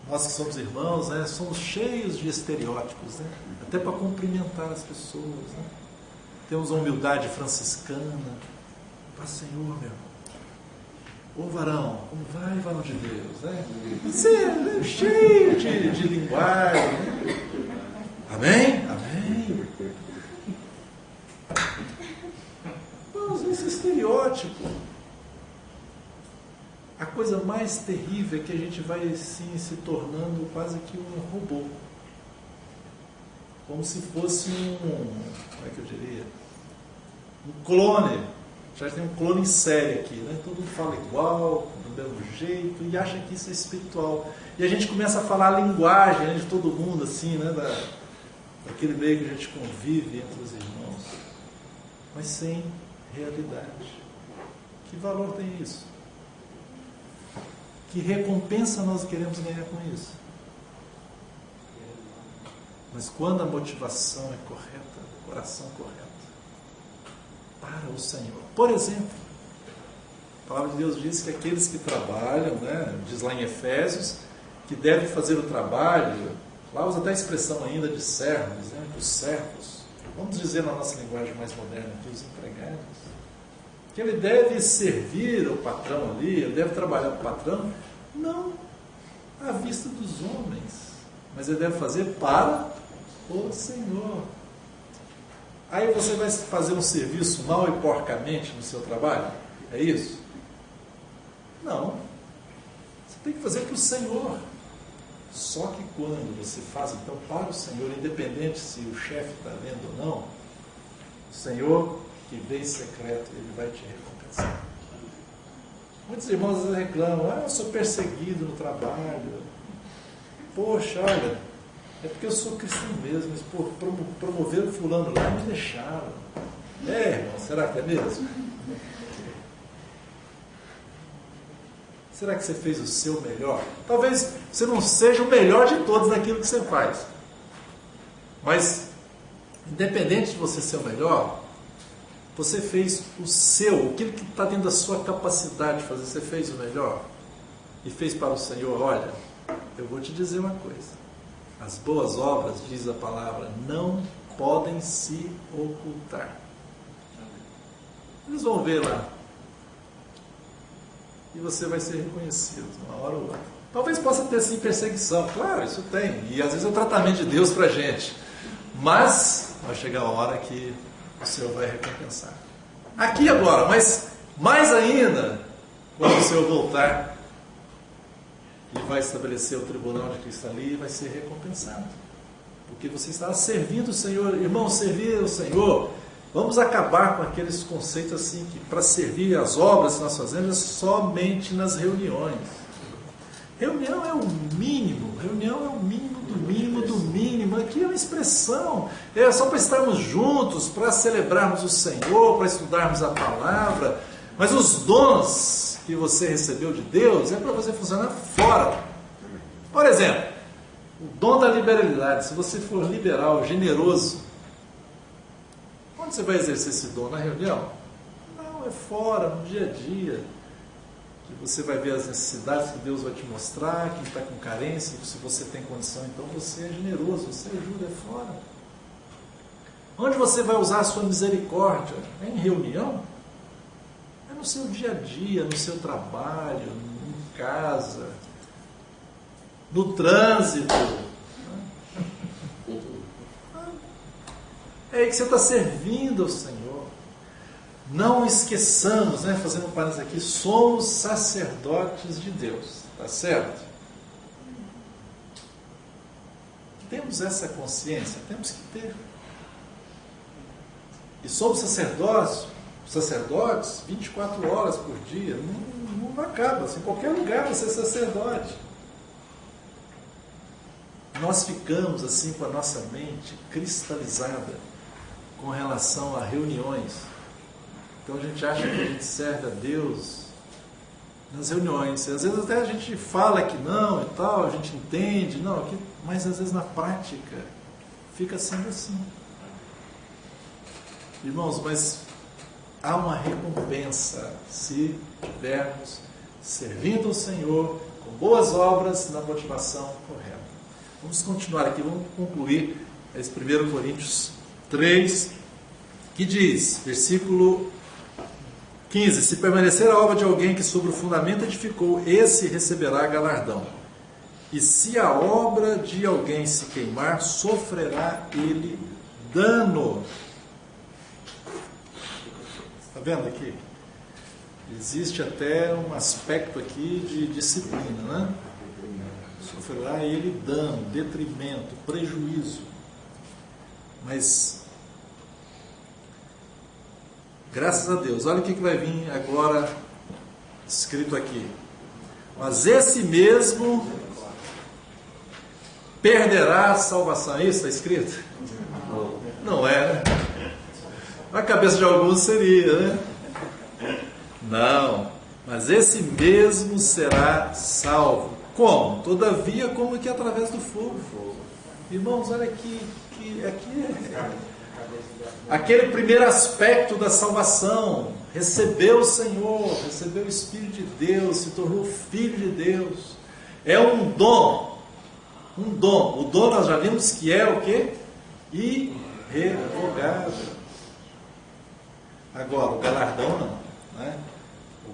Nós que somos irmãos, somos cheios de estereótipos, até para cumprimentar as pessoas. Temos uma humildade franciscana. Paz, Senhor, meu. Ô varão, como vai, varão de Deus? Você é cheio de linguagem. Amém? Amém. Mas esse estereótipo, a coisa mais terrível é que a gente vai sim se tornando quase que um robô. Como se fosse como é que eu diria? Um clone. Já tem um clone em série aqui, Todo mundo fala igual, do mesmo jeito, e acha que isso é espiritual. E a gente começa a falar a linguagem de todo mundo, assim, daquele meio que a gente convive entre os irmãos, mas sem realidade. Que valor tem isso? Que recompensa nós queremos ganhar com isso? Mas quando a motivação é correta, o coração correto, para o Senhor. Por exemplo, a palavra de Deus diz que aqueles que trabalham, diz lá em Efésios, que devem fazer o trabalho, lá usa até a expressão ainda de servos, os servos, vamos dizer na nossa linguagem mais moderna, os empregados, que ele deve servir o patrão ali, ele deve trabalhar para o patrão, não à vista dos homens, mas ele deve fazer para o Senhor. Aí você vai fazer um serviço mal e porcamente no seu trabalho? É isso? Não. Você tem que fazer para o Senhor. Só que quando você faz então para o Senhor, independente se o chefe está vendo ou não, o Senhor que vê em secreto, Ele vai te recompensar. Muitos irmãos às vezes reclamam, eu sou perseguido no trabalho. Poxa, olha, é porque eu sou cristão mesmo, mas promoveram fulano lá e me deixaram. Irmão, será que é mesmo? Será que você fez o seu melhor? Talvez você não seja o melhor de todos naquilo que você faz. Mas, independente de você ser o melhor, você fez o seu, aquilo que está dentro da sua capacidade de fazer, você fez o melhor e fez para o Senhor. Olha, eu vou te dizer uma coisa. As boas obras, diz a palavra, não podem se ocultar. Eles vão ver lá e você vai ser reconhecido, uma hora ou outra. Talvez possa ter sim perseguição, claro, isso tem, e às vezes é o tratamento de Deus para a gente, mas vai chegar a hora que o Senhor vai recompensar. Aqui agora, mas mais ainda, quando o Senhor voltar e vai estabelecer o tribunal de Cristo ali, vai ser recompensado, porque você está servindo o Senhor. Irmão, servir o Senhor, vamos acabar com aqueles conceitos assim, que para servir as obras que nós fazemos é somente nas reuniões. Reunião é o mínimo, reunião é o mínimo do mínimo do mínimo. Aqui é uma expressão, é só para estarmos juntos, para celebrarmos o Senhor, para estudarmos a palavra. Mas os dons que você recebeu de Deus é para você funcionar fora. Por exemplo, o dom da liberalidade. Se você for liberal, generoso, onde você vai exercer esse dom? Na reunião? Não, é fora, no dia a dia. Que você vai ver as necessidades que Deus vai te mostrar, quem está com carência, se você tem condição, então você é generoso, você ajuda, é fora. Onde você vai usar a sua misericórdia? É em reunião? É no seu dia a dia, no seu trabalho, em casa, no trânsito. É aí que você está servindo ao Senhor. Não esqueçamos, fazendo um parênteses aqui, somos sacerdotes de Deus, tá certo? Temos essa consciência? Temos que ter. E somos sacerdotes 24 horas por dia, não acaba, em qualquer lugar você é sacerdote. Nós ficamos assim com a nossa mente cristalizada com relação a reuniões. Então a gente acha que a gente serve a Deus nas reuniões. Às vezes até a gente fala que não e tal, a gente entende, não, mas às vezes na prática fica sendo assim. Irmãos, mas há uma recompensa se estivermos servindo ao Senhor com boas obras na motivação correta. Vamos continuar aqui, vamos concluir esse 1 Coríntios 3, que diz, versículo 15: se permanecer a obra de alguém que sobre o fundamento edificou, esse receberá galardão. E se a obra de alguém se queimar, sofrerá ele dano. Está vendo aqui? Existe até um aspecto aqui de disciplina, Sofrerá ele dano, detrimento, prejuízo. Mas graças a Deus, olha o que vai vir agora escrito aqui. Mas esse mesmo perderá a salvação. É isso que está escrito? Não é, né? Na cabeça de alguns seria, né? Não. Mas esse mesmo será salvo. Como? Todavia, como que através do fogo. Irmãos, olha aqui aquele primeiro aspecto da salvação, recebeu o Senhor, recebeu o Espírito de Deus, se tornou filho de Deus, é um dom, o dom nós já vimos que é o quê? Irrevogável. Agora, o galardão não, o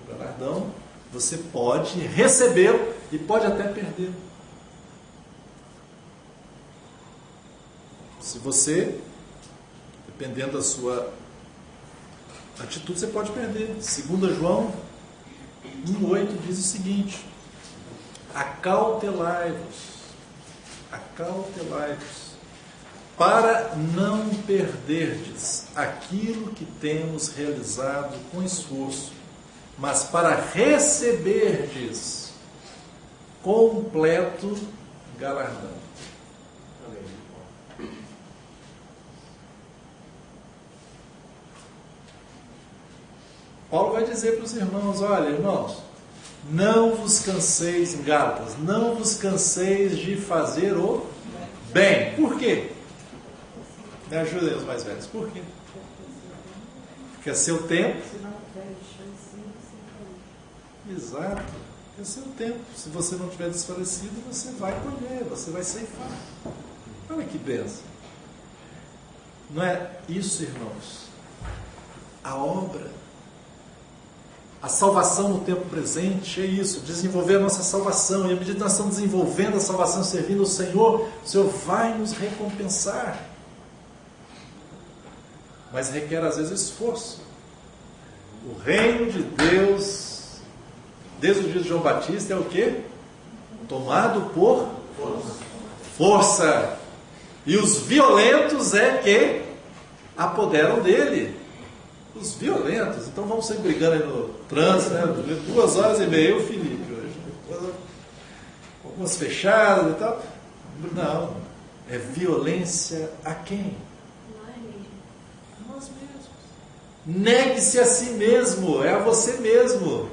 galardão você pode recebê-lo e pode até perdê-lo. Se você, dependendo da sua atitude, você pode perder. 2 João 1,8 diz o seguinte: acautelai-vos, para não perderdes aquilo que temos realizado com esforço, mas para receberdes completo galardão. Paulo vai dizer para os irmãos: olha, irmãos, não vos canseis, em Gálatas, não vos canseis de fazer o bem. Por quê? Me ajudem os mais velhos. Por quê? Porque é seu tempo. Exato. É seu tempo. Se você não tiver desfalecido, você vai colher, você vai ceifar. Olha que bênção. Não é isso, irmãos? A A salvação no tempo presente é isso, desenvolver a nossa salvação. E à medida que nós estamos desenvolvendo a salvação, servindo ao Senhor, o Senhor vai nos recompensar. Mas requer às vezes esforço. O reino de Deus, desde o dia de João Batista, é o quê? Tomado por força. E os violentos é que apoderam dele. Os violentos. Então vamos sempre brigando aí no trânsito, né? 2h30 o Felipe hoje. Algumas fechadas e tal. Não. É violência a quem? Nós mesmos. Negue-se a si mesmo. É a você mesmo.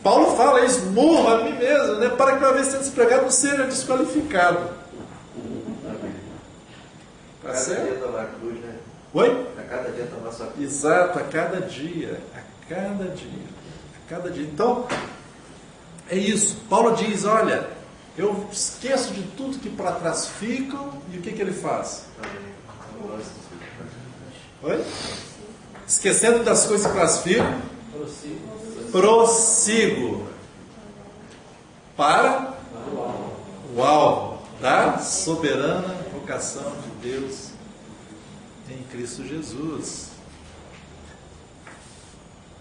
Paulo fala, esmurro a mim mesmo, né? Para que uma vez sendo despregado não seja desqualificado. Tá Cada certo? dia tomar a cruz, né? Oi? A cada dia tomar sua cruz. Exato, a cada dia. A cada dia. A cada dia. Então, é isso. Paulo diz, olha, eu esqueço de tudo que para trás ficam, e o que ele faz? Oi? Esquecendo das coisas que para trás ficam, prossigo para o alvo da soberana vocação de Deus em Cristo Jesus.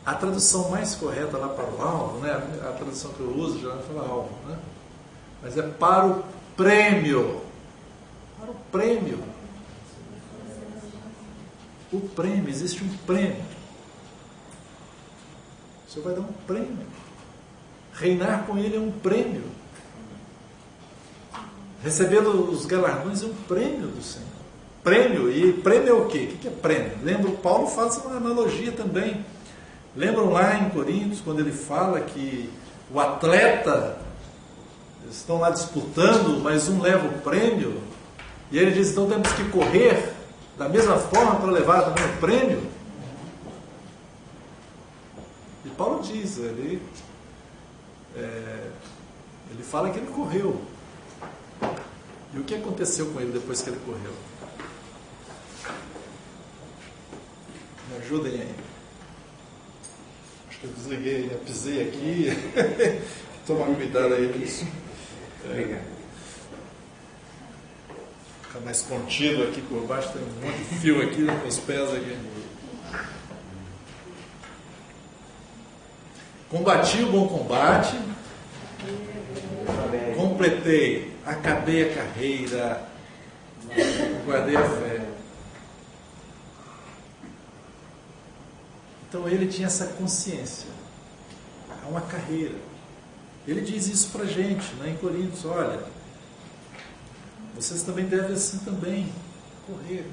A tradução mais correta lá para o alvo, né? A tradução que eu uso já não fala alvo, né? Mas é para o prêmio. Para o prêmio. O prêmio, existe um prêmio. O Senhor vai dar um prêmio. Reinar com Ele é um prêmio. Receber os galardões é um prêmio do Senhor. Prêmio, e prêmio é o quê? O que é prêmio? Lembra, Paulo faz uma analogia também. Lembram lá em Coríntios, quando ele fala que o atleta, eles estão lá disputando, mas um leva o prêmio, e ele diz, então temos que correr da mesma forma para levar também o prêmio. E Paulo diz, ele fala que ele correu. E o que aconteceu com ele depois que ele correu? Me ajudem aí. Acho que eu desliguei, eu pisei aqui. Toma cuidado aí nisso. Obrigado. Fica mais contido aqui por baixo, tem um monte de fio aqui nos meus pés aqui. Combati o bom combate, completei, acabei a carreira, guardei a fé. Então ele tinha essa consciência. É uma carreira. Ele diz isso pra gente, né, em Coríntios, olha, vocês também devem assim também correr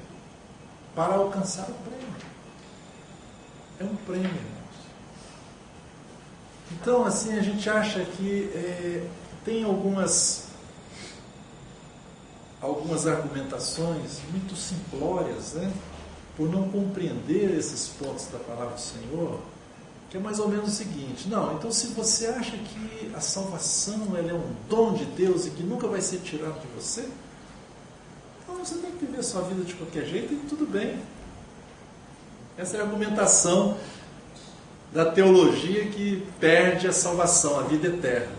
para alcançar o prêmio. É um prêmio, irmãos. Então, assim, a gente acha que tem algumas argumentações muito simplórias, né? Por não compreender esses pontos da palavra do Senhor, que é mais ou menos o seguinte: não, então se você acha que a salvação ela é um dom de Deus e que nunca vai ser tirado de você, então você tem que viver a sua vida de qualquer jeito e tudo bem. Essa é a argumentação da teologia que perde a salvação, a vida eterna.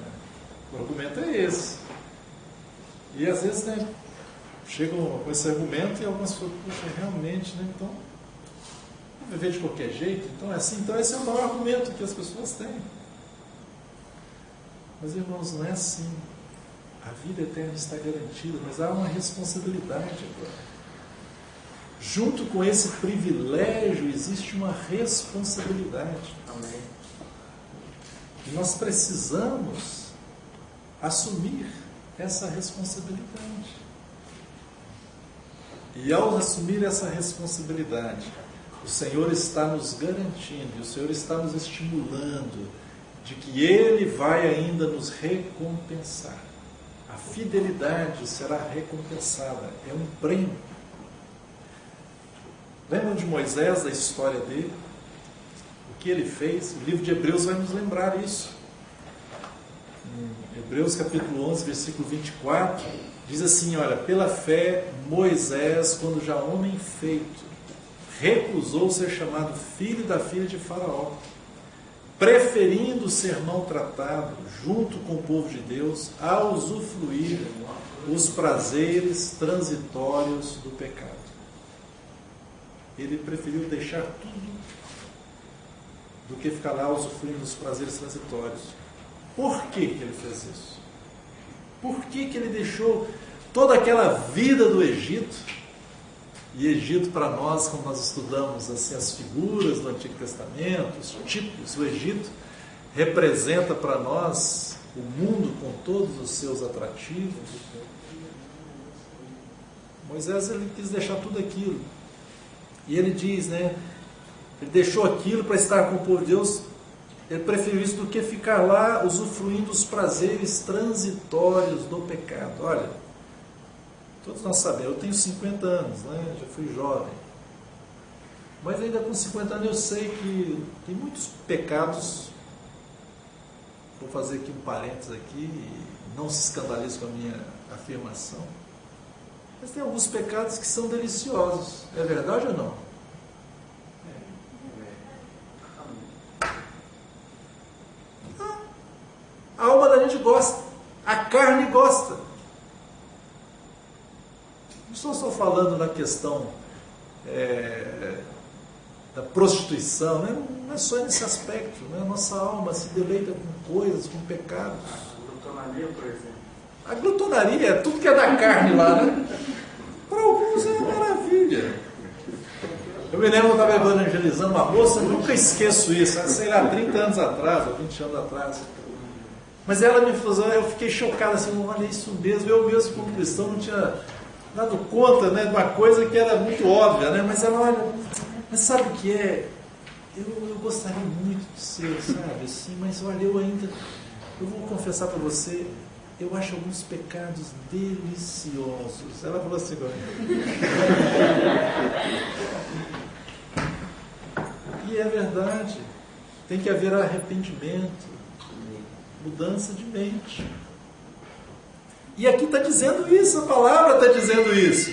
O argumento é esse. E às vezes, né, chegam com esse argumento e algumas pessoas, puxa, realmente, né, então, vou viver de qualquer jeito, então é assim. Então esse é o maior argumento que as pessoas têm. Mas, irmãos, não é assim. A vida eterna está garantida, mas há uma responsabilidade agora. Junto com esse privilégio existe uma responsabilidade. Amém. E nós precisamos assumir essa responsabilidade. E ao assumir essa responsabilidade, o Senhor está nos garantindo, o Senhor está nos estimulando de que Ele vai ainda nos recompensar. A fidelidade será recompensada, é um prêmio. Lembram de Moisés, da história dele? O que ele fez? O livro de Hebreus vai nos lembrar isso. Em Hebreus capítulo 11, versículo 24, diz assim, olha, pela fé Moisés, quando já homem feito, recusou ser chamado filho da filha de Faraó, preferindo ser maltratado junto com o povo de Deus a usufruir os prazeres transitórios do pecado. Ele preferiu deixar tudo do que ficar lá usufruindo dos prazeres transitórios. Por que que ele fez isso? Por que que ele deixou toda aquela vida do Egito? E Egito, para nós, como nós estudamos assim, as figuras do Antigo Testamento, os tipos, o Egito representa para nós o mundo com todos os seus atrativos. Moisés, ele quis deixar tudo aquilo. E ele diz, né? Ele deixou aquilo para estar com o povo de Deus. Ele preferiu isso do que ficar lá usufruindo os prazeres transitórios do pecado. Olha, todos nós sabemos, eu tenho 50 anos, né? Já fui jovem. Mas ainda com 50 anos eu sei que tem muitos pecados. Vou fazer aqui um parênteses aqui, não se escandalize com a minha afirmação. Mas tem alguns pecados que são deliciosos. É verdade ou não? A alma da gente gosta. A carne gosta. Não estou só falando na questão da prostituição, né? Não é só nesse aspecto. Né? A nossa alma se deleita com coisas, com pecados. A glutonaria, por exemplo. A glutonaria é tudo que é da carne lá, né? Para alguns é uma maravilha. Eu me lembro que eu estava evangelizando uma moça, eu nunca esqueço isso, sei lá, 30 anos atrás, ou 20 anos atrás. Mas ela me falou, eu fiquei chocado assim, olha isso mesmo, eu mesmo como cristão não tinha dado conta, né, de uma coisa que era muito óbvia, né? Mas ela, olha, mas sabe o que é? Eu gostaria muito de ser, sabe, assim, mas olha, eu vou confessar para você, eu acho alguns pecados deliciosos. Ela falou assim, e é verdade, tem que haver arrependimento, mudança de mente. E aqui está dizendo isso, a palavra está dizendo isso.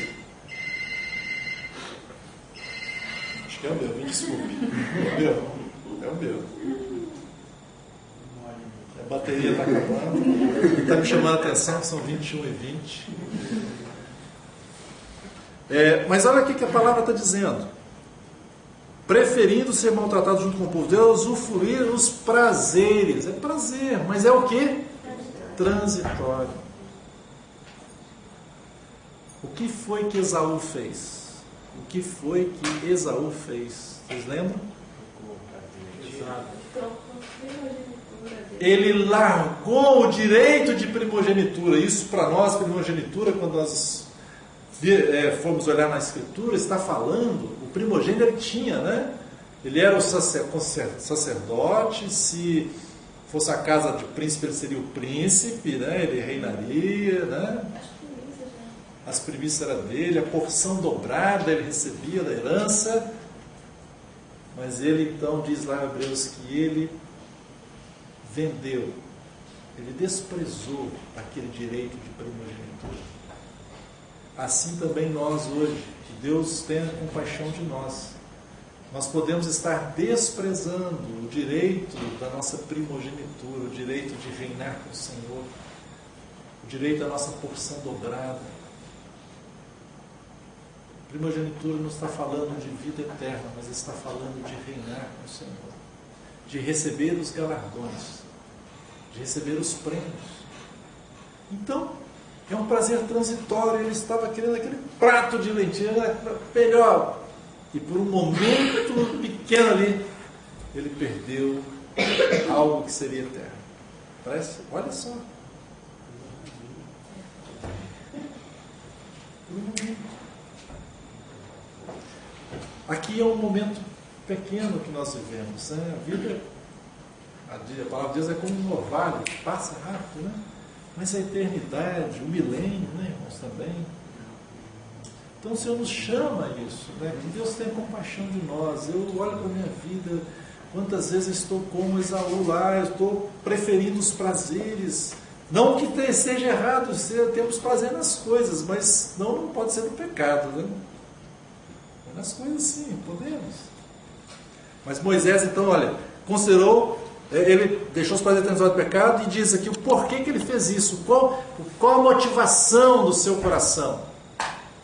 Acho que é o meu, me desculpe. É o meu. A bateria está acabando. Está me chamando a atenção que são 21h20. Mas olha aqui que a palavra está dizendo. Preferindo ser maltratado junto com o povo de Deus, usufruir os prazeres. É prazer, mas é o quê? Transitório. O que foi que Esaú fez? O que foi que Esaú fez? Vocês lembram? Ele largou o direito de primogenitura. Isso para nós, primogenitura, quando nós formos olhar na Escritura, está falando, o primogênito ele tinha, né? Ele era o sacerdote, se fosse a casa de príncipe, ele seria o príncipe, né? Ele reinaria, né? As primícias eram dele, a porção dobrada ele recebia da herança, mas ele então diz lá em Hebreus que ele vendeu, ele desprezou aquele direito de primogenitura. Assim também nós hoje, que Deus tenha compaixão de nós, nós podemos estar desprezando o direito da nossa primogenitura, o direito de reinar com o Senhor, o direito da nossa porção dobrada. Primogenitura não está falando de vida eterna, mas está falando de reinar com o Senhor, de receber os galardões, de receber os prêmios. Então, é um prazer transitório. Ele estava querendo aquele prato de lentilha melhor, e por um momento pequeno ali, ele perdeu algo que seria eterno. Parece? Olha só. Por um momento. Aqui é um momento pequeno que nós vivemos, né? A vida, a palavra de Deus é como um orvalho, que passa rápido, né? Mas a eternidade, o milênio, né, irmãos, também. Então o Senhor nos chama a isso, né? Que Deus tenha compaixão de nós. Eu olho para a minha vida, quantas vezes estou como Esaú lá, eu estou preferindo os prazeres. Não que seja errado termos prazer nas coisas, mas não pode ser no pecado, né? Nas coisas sim, podemos. Mas Moisés, então, olha, considerou Ele deixou os pais eternos do pecado e diz aqui o porquê que ele fez isso, qual a motivação do seu coração.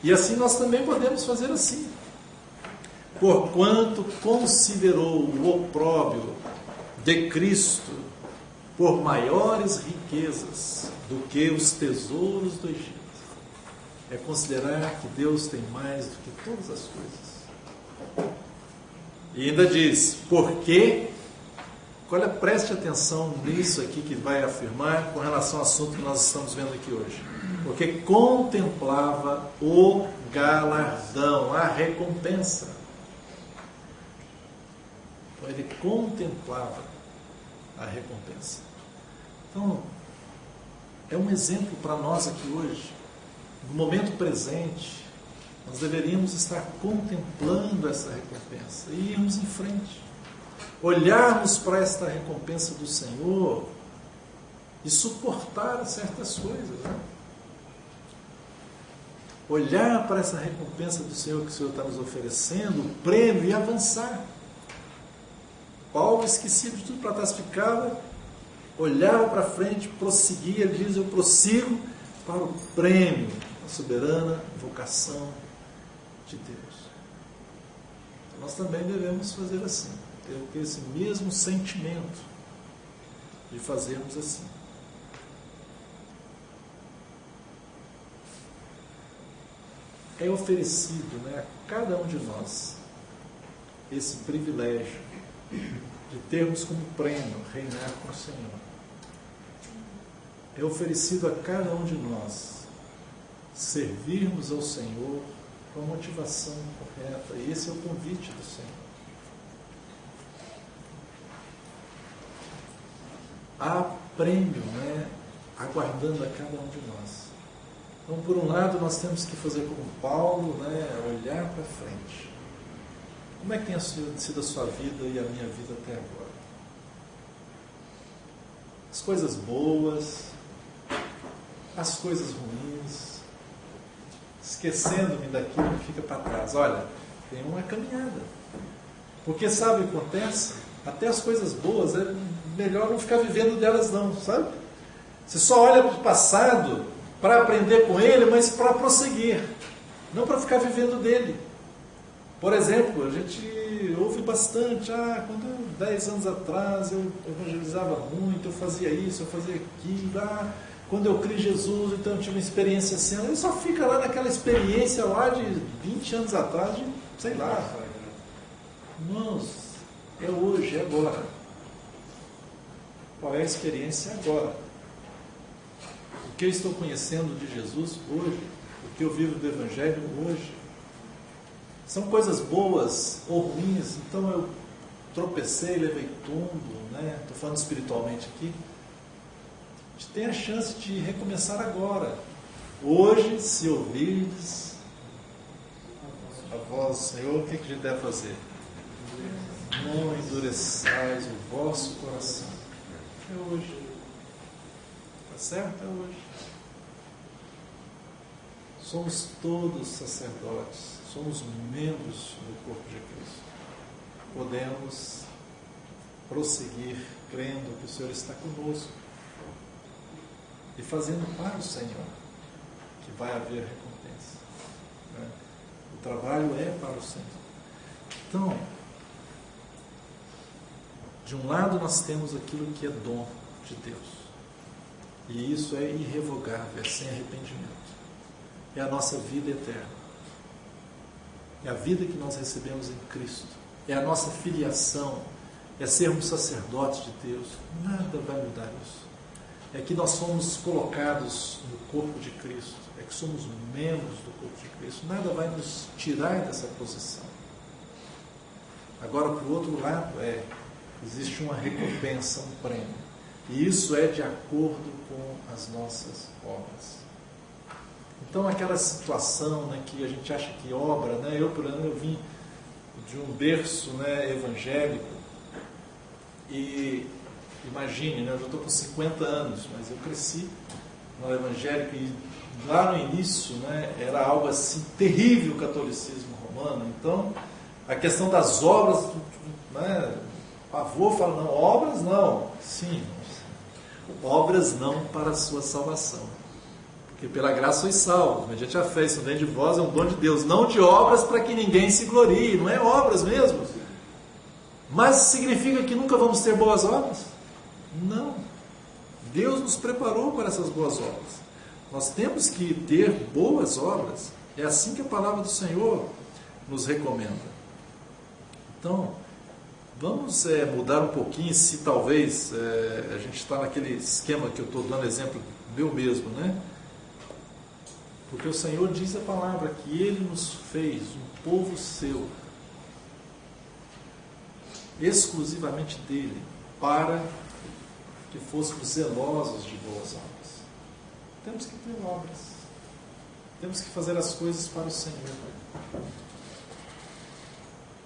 E assim nós também podemos fazer assim. Porquanto considerou o opróbrio de Cristo por maiores riquezas do que os tesouros do Egito. É considerar que Deus tem mais do que todas as coisas. E ainda diz, porque, olha, preste atenção nisso aqui que vai afirmar com relação ao assunto que nós estamos vendo aqui hoje. Porque contemplava o galardão, a recompensa. Então ele contemplava a recompensa. Então, é um exemplo para nós aqui hoje. No momento presente, nós deveríamos estar contemplando essa recompensa e irmos em frente. Olharmos para esta recompensa do Senhor e suportar certas coisas, né? Olhar para essa recompensa do Senhor que o Senhor está nos oferecendo, o prêmio, e avançar. Paulo, esquecido de tudo para trás, ficava, olhava para frente, prosseguia, ele diz, eu prossigo para o prêmio, a soberana vocação de Deus. Então, nós também devemos fazer assim, ter esse mesmo sentimento de fazermos assim. É oferecido, né, a cada um de nós esse privilégio de termos como prêmio reinar com o Senhor. É oferecido a cada um de nós servirmos ao Senhor com a motivação correta. E esse é o convite do Senhor. Há prêmio, né, aguardando a cada um de nós. Então, por um lado, nós temos que fazer como Paulo, né, olhar para frente. Como é que tem sido a sua vida e a minha vida até agora? As coisas boas, as coisas ruins, esquecendo-me daquilo que fica para trás. Olha, tem uma caminhada. Porque sabe o que acontece? Até as coisas boas, é melhor não ficar vivendo delas não, sabe? Você só olha para o passado para aprender com ele, mas para prosseguir, não para ficar vivendo dele. Por exemplo, a gente ouve bastante, quando 10 anos atrás eu evangelizava muito, eu fazia isso, eu fazia aquilo, quando eu criei Jesus, então eu tive uma experiência assim. Ele só fica lá naquela experiência lá de 20 anos atrás, de, sei lá. Irmãos, é hoje, é agora. Qual é a experiência agora? O que eu estou conhecendo de Jesus hoje, o que eu vivo do Evangelho hoje, são coisas boas ou ruins. Então eu tropecei, levei tombo, né? Estou falando espiritualmente aqui. A gente tem a chance de recomeçar agora. Hoje, se ouvirdes a voz do Senhor, o que a gente deve fazer? Não endureçais o vosso coração. É hoje. Está certo? É hoje. Somos todos sacerdotes, somos membros do corpo de Cristo. Podemos prosseguir crendo que o Senhor está conosco e fazendo para o Senhor, que vai haver recompensa. Né? O trabalho é para o Senhor. Então, de um lado nós temos aquilo que é dom de Deus. E isso é irrevogável, é sem arrependimento. É a nossa vida eterna. É a vida que nós recebemos em Cristo. É a nossa filiação. É sermos sacerdotes de Deus. Nada vai mudar isso. É que nós somos colocados no corpo de Cristo. É que somos membros do corpo de Cristo. Nada vai nos tirar dessa posição. Agora, para o outro lado, existe uma recompensa, um prêmio. E isso é de acordo com as nossas obras. Então, aquela situação, né, que a gente acha que obra, né, eu, por exemplo, eu vim de um berço, né, evangélico, e imagine, né, eu já estou com 50 anos, mas eu cresci no evangélico e lá no início, né, era algo assim terrível o catolicismo romano. Então, a questão das obras, né, pavor, fala, não, obras não. Sim, obras não para a sua salvação. Porque pela graça sois salvos, mediante a fé, isso não vem de vós, é um dom de Deus, não de obras para que ninguém se glorie, não é obras mesmo. Mas significa que nunca vamos ter boas obras? Não. Deus nos preparou para essas boas obras. Nós temos que ter boas obras. É assim que a palavra do Senhor nos recomenda. Então, vamos mudar um pouquinho, se talvez a gente está naquele esquema que eu estou dando exemplo meu mesmo, né? Porque o Senhor diz a palavra que Ele nos fez um povo seu, exclusivamente dele, para que fôssemos zelosos de boas obras. Temos que ter obras. Temos que fazer as coisas para o Senhor.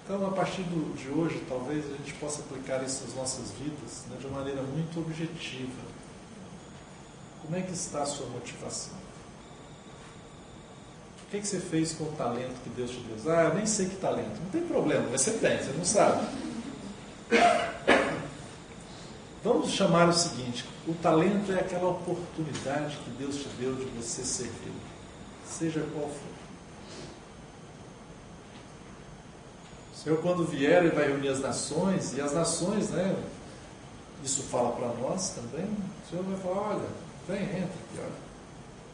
Então, a partir de hoje, talvez a gente possa aplicar isso nas nossas vidas, né, de uma maneira muito objetiva. Como é que está a sua motivação? O que você fez com o talento que Deus te deu? Eu nem sei que talento. Não tem problema, mas você tem, você não sabe. Vamos chamar o seguinte: o talento é aquela oportunidade que Deus te deu de você servir, seja qual for. O Senhor, quando vier, Ele vai reunir as nações, e as nações, né, isso fala para nós também. O Senhor vai falar, olha, vem, entra aqui, olha.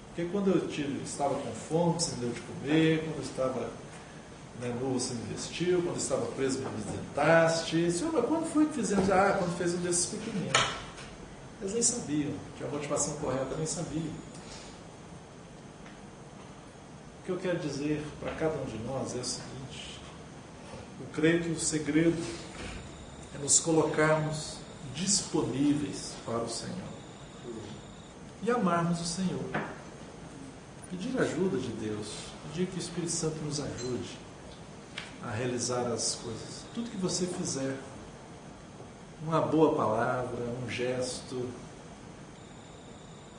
Porque quando eu estava com fome, você me deu de comer, quando eu estava nu, você me vestiu, quando eu estava preso, me visitaste. Senhor, mas quando foi que fizemos? Quando fez um desses pequeninos. Eles nem sabiam, que a motivação correta nem sabiam. O que eu quero dizer para cada um de nós é o seguinte: eu creio que o segredo é nos colocarmos disponíveis para o Senhor e amarmos o Senhor. Pedir ajuda de Deus, pedir que o Espírito Santo nos ajude a realizar as coisas. Tudo que você fizer, uma boa palavra, um gesto,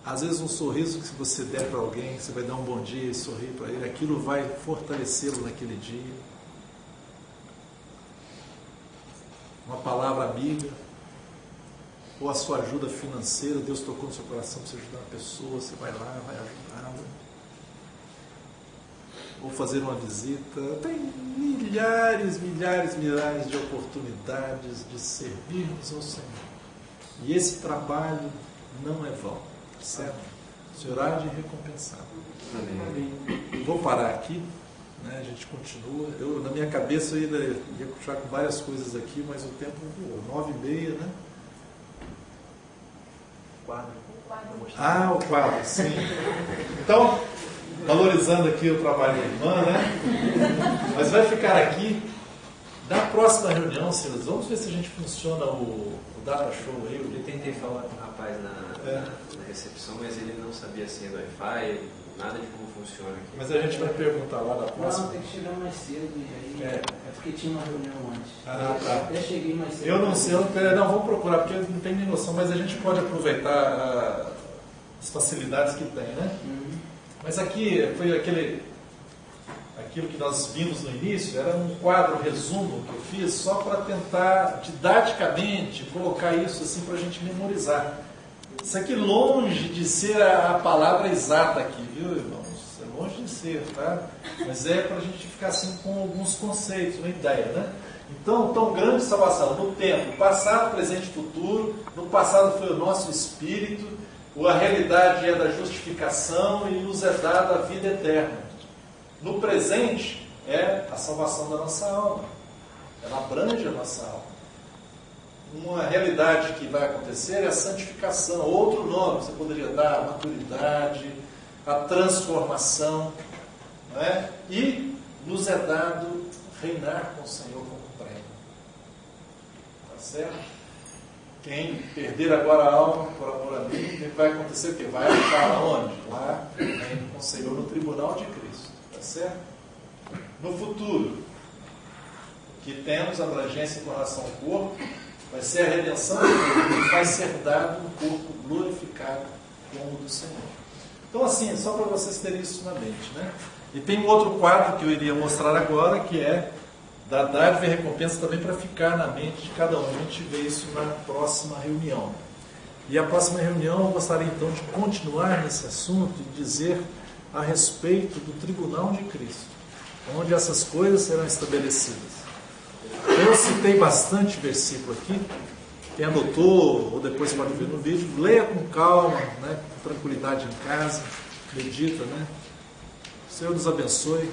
às vezes um sorriso que você der para alguém, você vai dar um bom dia e sorrir para ele, aquilo vai fortalecê-lo naquele dia. Uma palavra amiga, ou a sua ajuda financeira, Deus tocou no seu coração para você ajudar uma pessoa, você vai lá, vai ajudá-la. Ou fazer uma visita. Tem milhares de oportunidades de servirmos ao Senhor. E esse trabalho não é vão, certo? O Senhor há de recompensar. Amém. Vou parar aqui, né? A gente continua. Na minha cabeça eu ainda ia continuar com várias coisas aqui, mas o tempo voou. 9h30, né? O quadro, sim. Então, valorizando aqui o trabalho da irmã, né? Mas vai ficar aqui. Na próxima reunião, Silas, vamos ver se a gente funciona o data show aí. Eu tentei falar com o rapaz na recepção, mas ele não sabia a senha do Wi-Fi, nada de como funciona aqui. Mas a gente vai perguntar lá na próxima. Não, tem que chegar mais cedo. E aí, é porque tinha uma reunião antes. Tá. Até cheguei mais cedo. Eu não sei, não, vamos procurar, porque eu não tenho nem noção, mas a gente pode aproveitar as facilidades que tem, né? Mas aqui foi aquilo que nós vimos no início, era um quadro resumo que eu fiz só para tentar didaticamente colocar isso assim para a gente memorizar. Isso aqui longe de ser a palavra exata aqui, viu, irmãos? É longe de ser, tá? Mas é para a gente ficar assim com alguns conceitos, uma ideia, né? Então, tão grande salvação no tempo, passado, presente e futuro. No passado foi o nosso espírito, a realidade é da justificação e nos é dada a vida eterna. No presente é a salvação da nossa alma. Ela abrange a nossa alma. Uma realidade que vai acontecer é a santificação. Outro nome você poderia dar: a maturidade, a transformação. Não é? E nos é dado reinar com o Senhor como prêmio. Tá certo? Quem perder agora a alma por amor a mim, vai acontecer o quê? Vai estar onde? Lá com o Senhor no tribunal de Cristo. Tá certo? No futuro, que temos abrangência com relação ao corpo, vai ser a redenção do corpo, que vai ser dado um corpo glorificado como o do Senhor. Então, assim, só para vocês terem isso na mente, né? E tem um outro quadro que eu iria mostrar agora, que é da dádiva e recompensa também para ficar na mente de cada um. A gente vê isso na próxima reunião. E a próxima reunião eu gostaria então de continuar nesse assunto e dizer a respeito do tribunal de Cristo, onde essas coisas serão estabelecidas. Eu citei bastante versículo aqui. Quem anotou, ou depois pode ver no vídeo, leia com calma, né, com tranquilidade em casa, medita, né? O Senhor nos abençoe.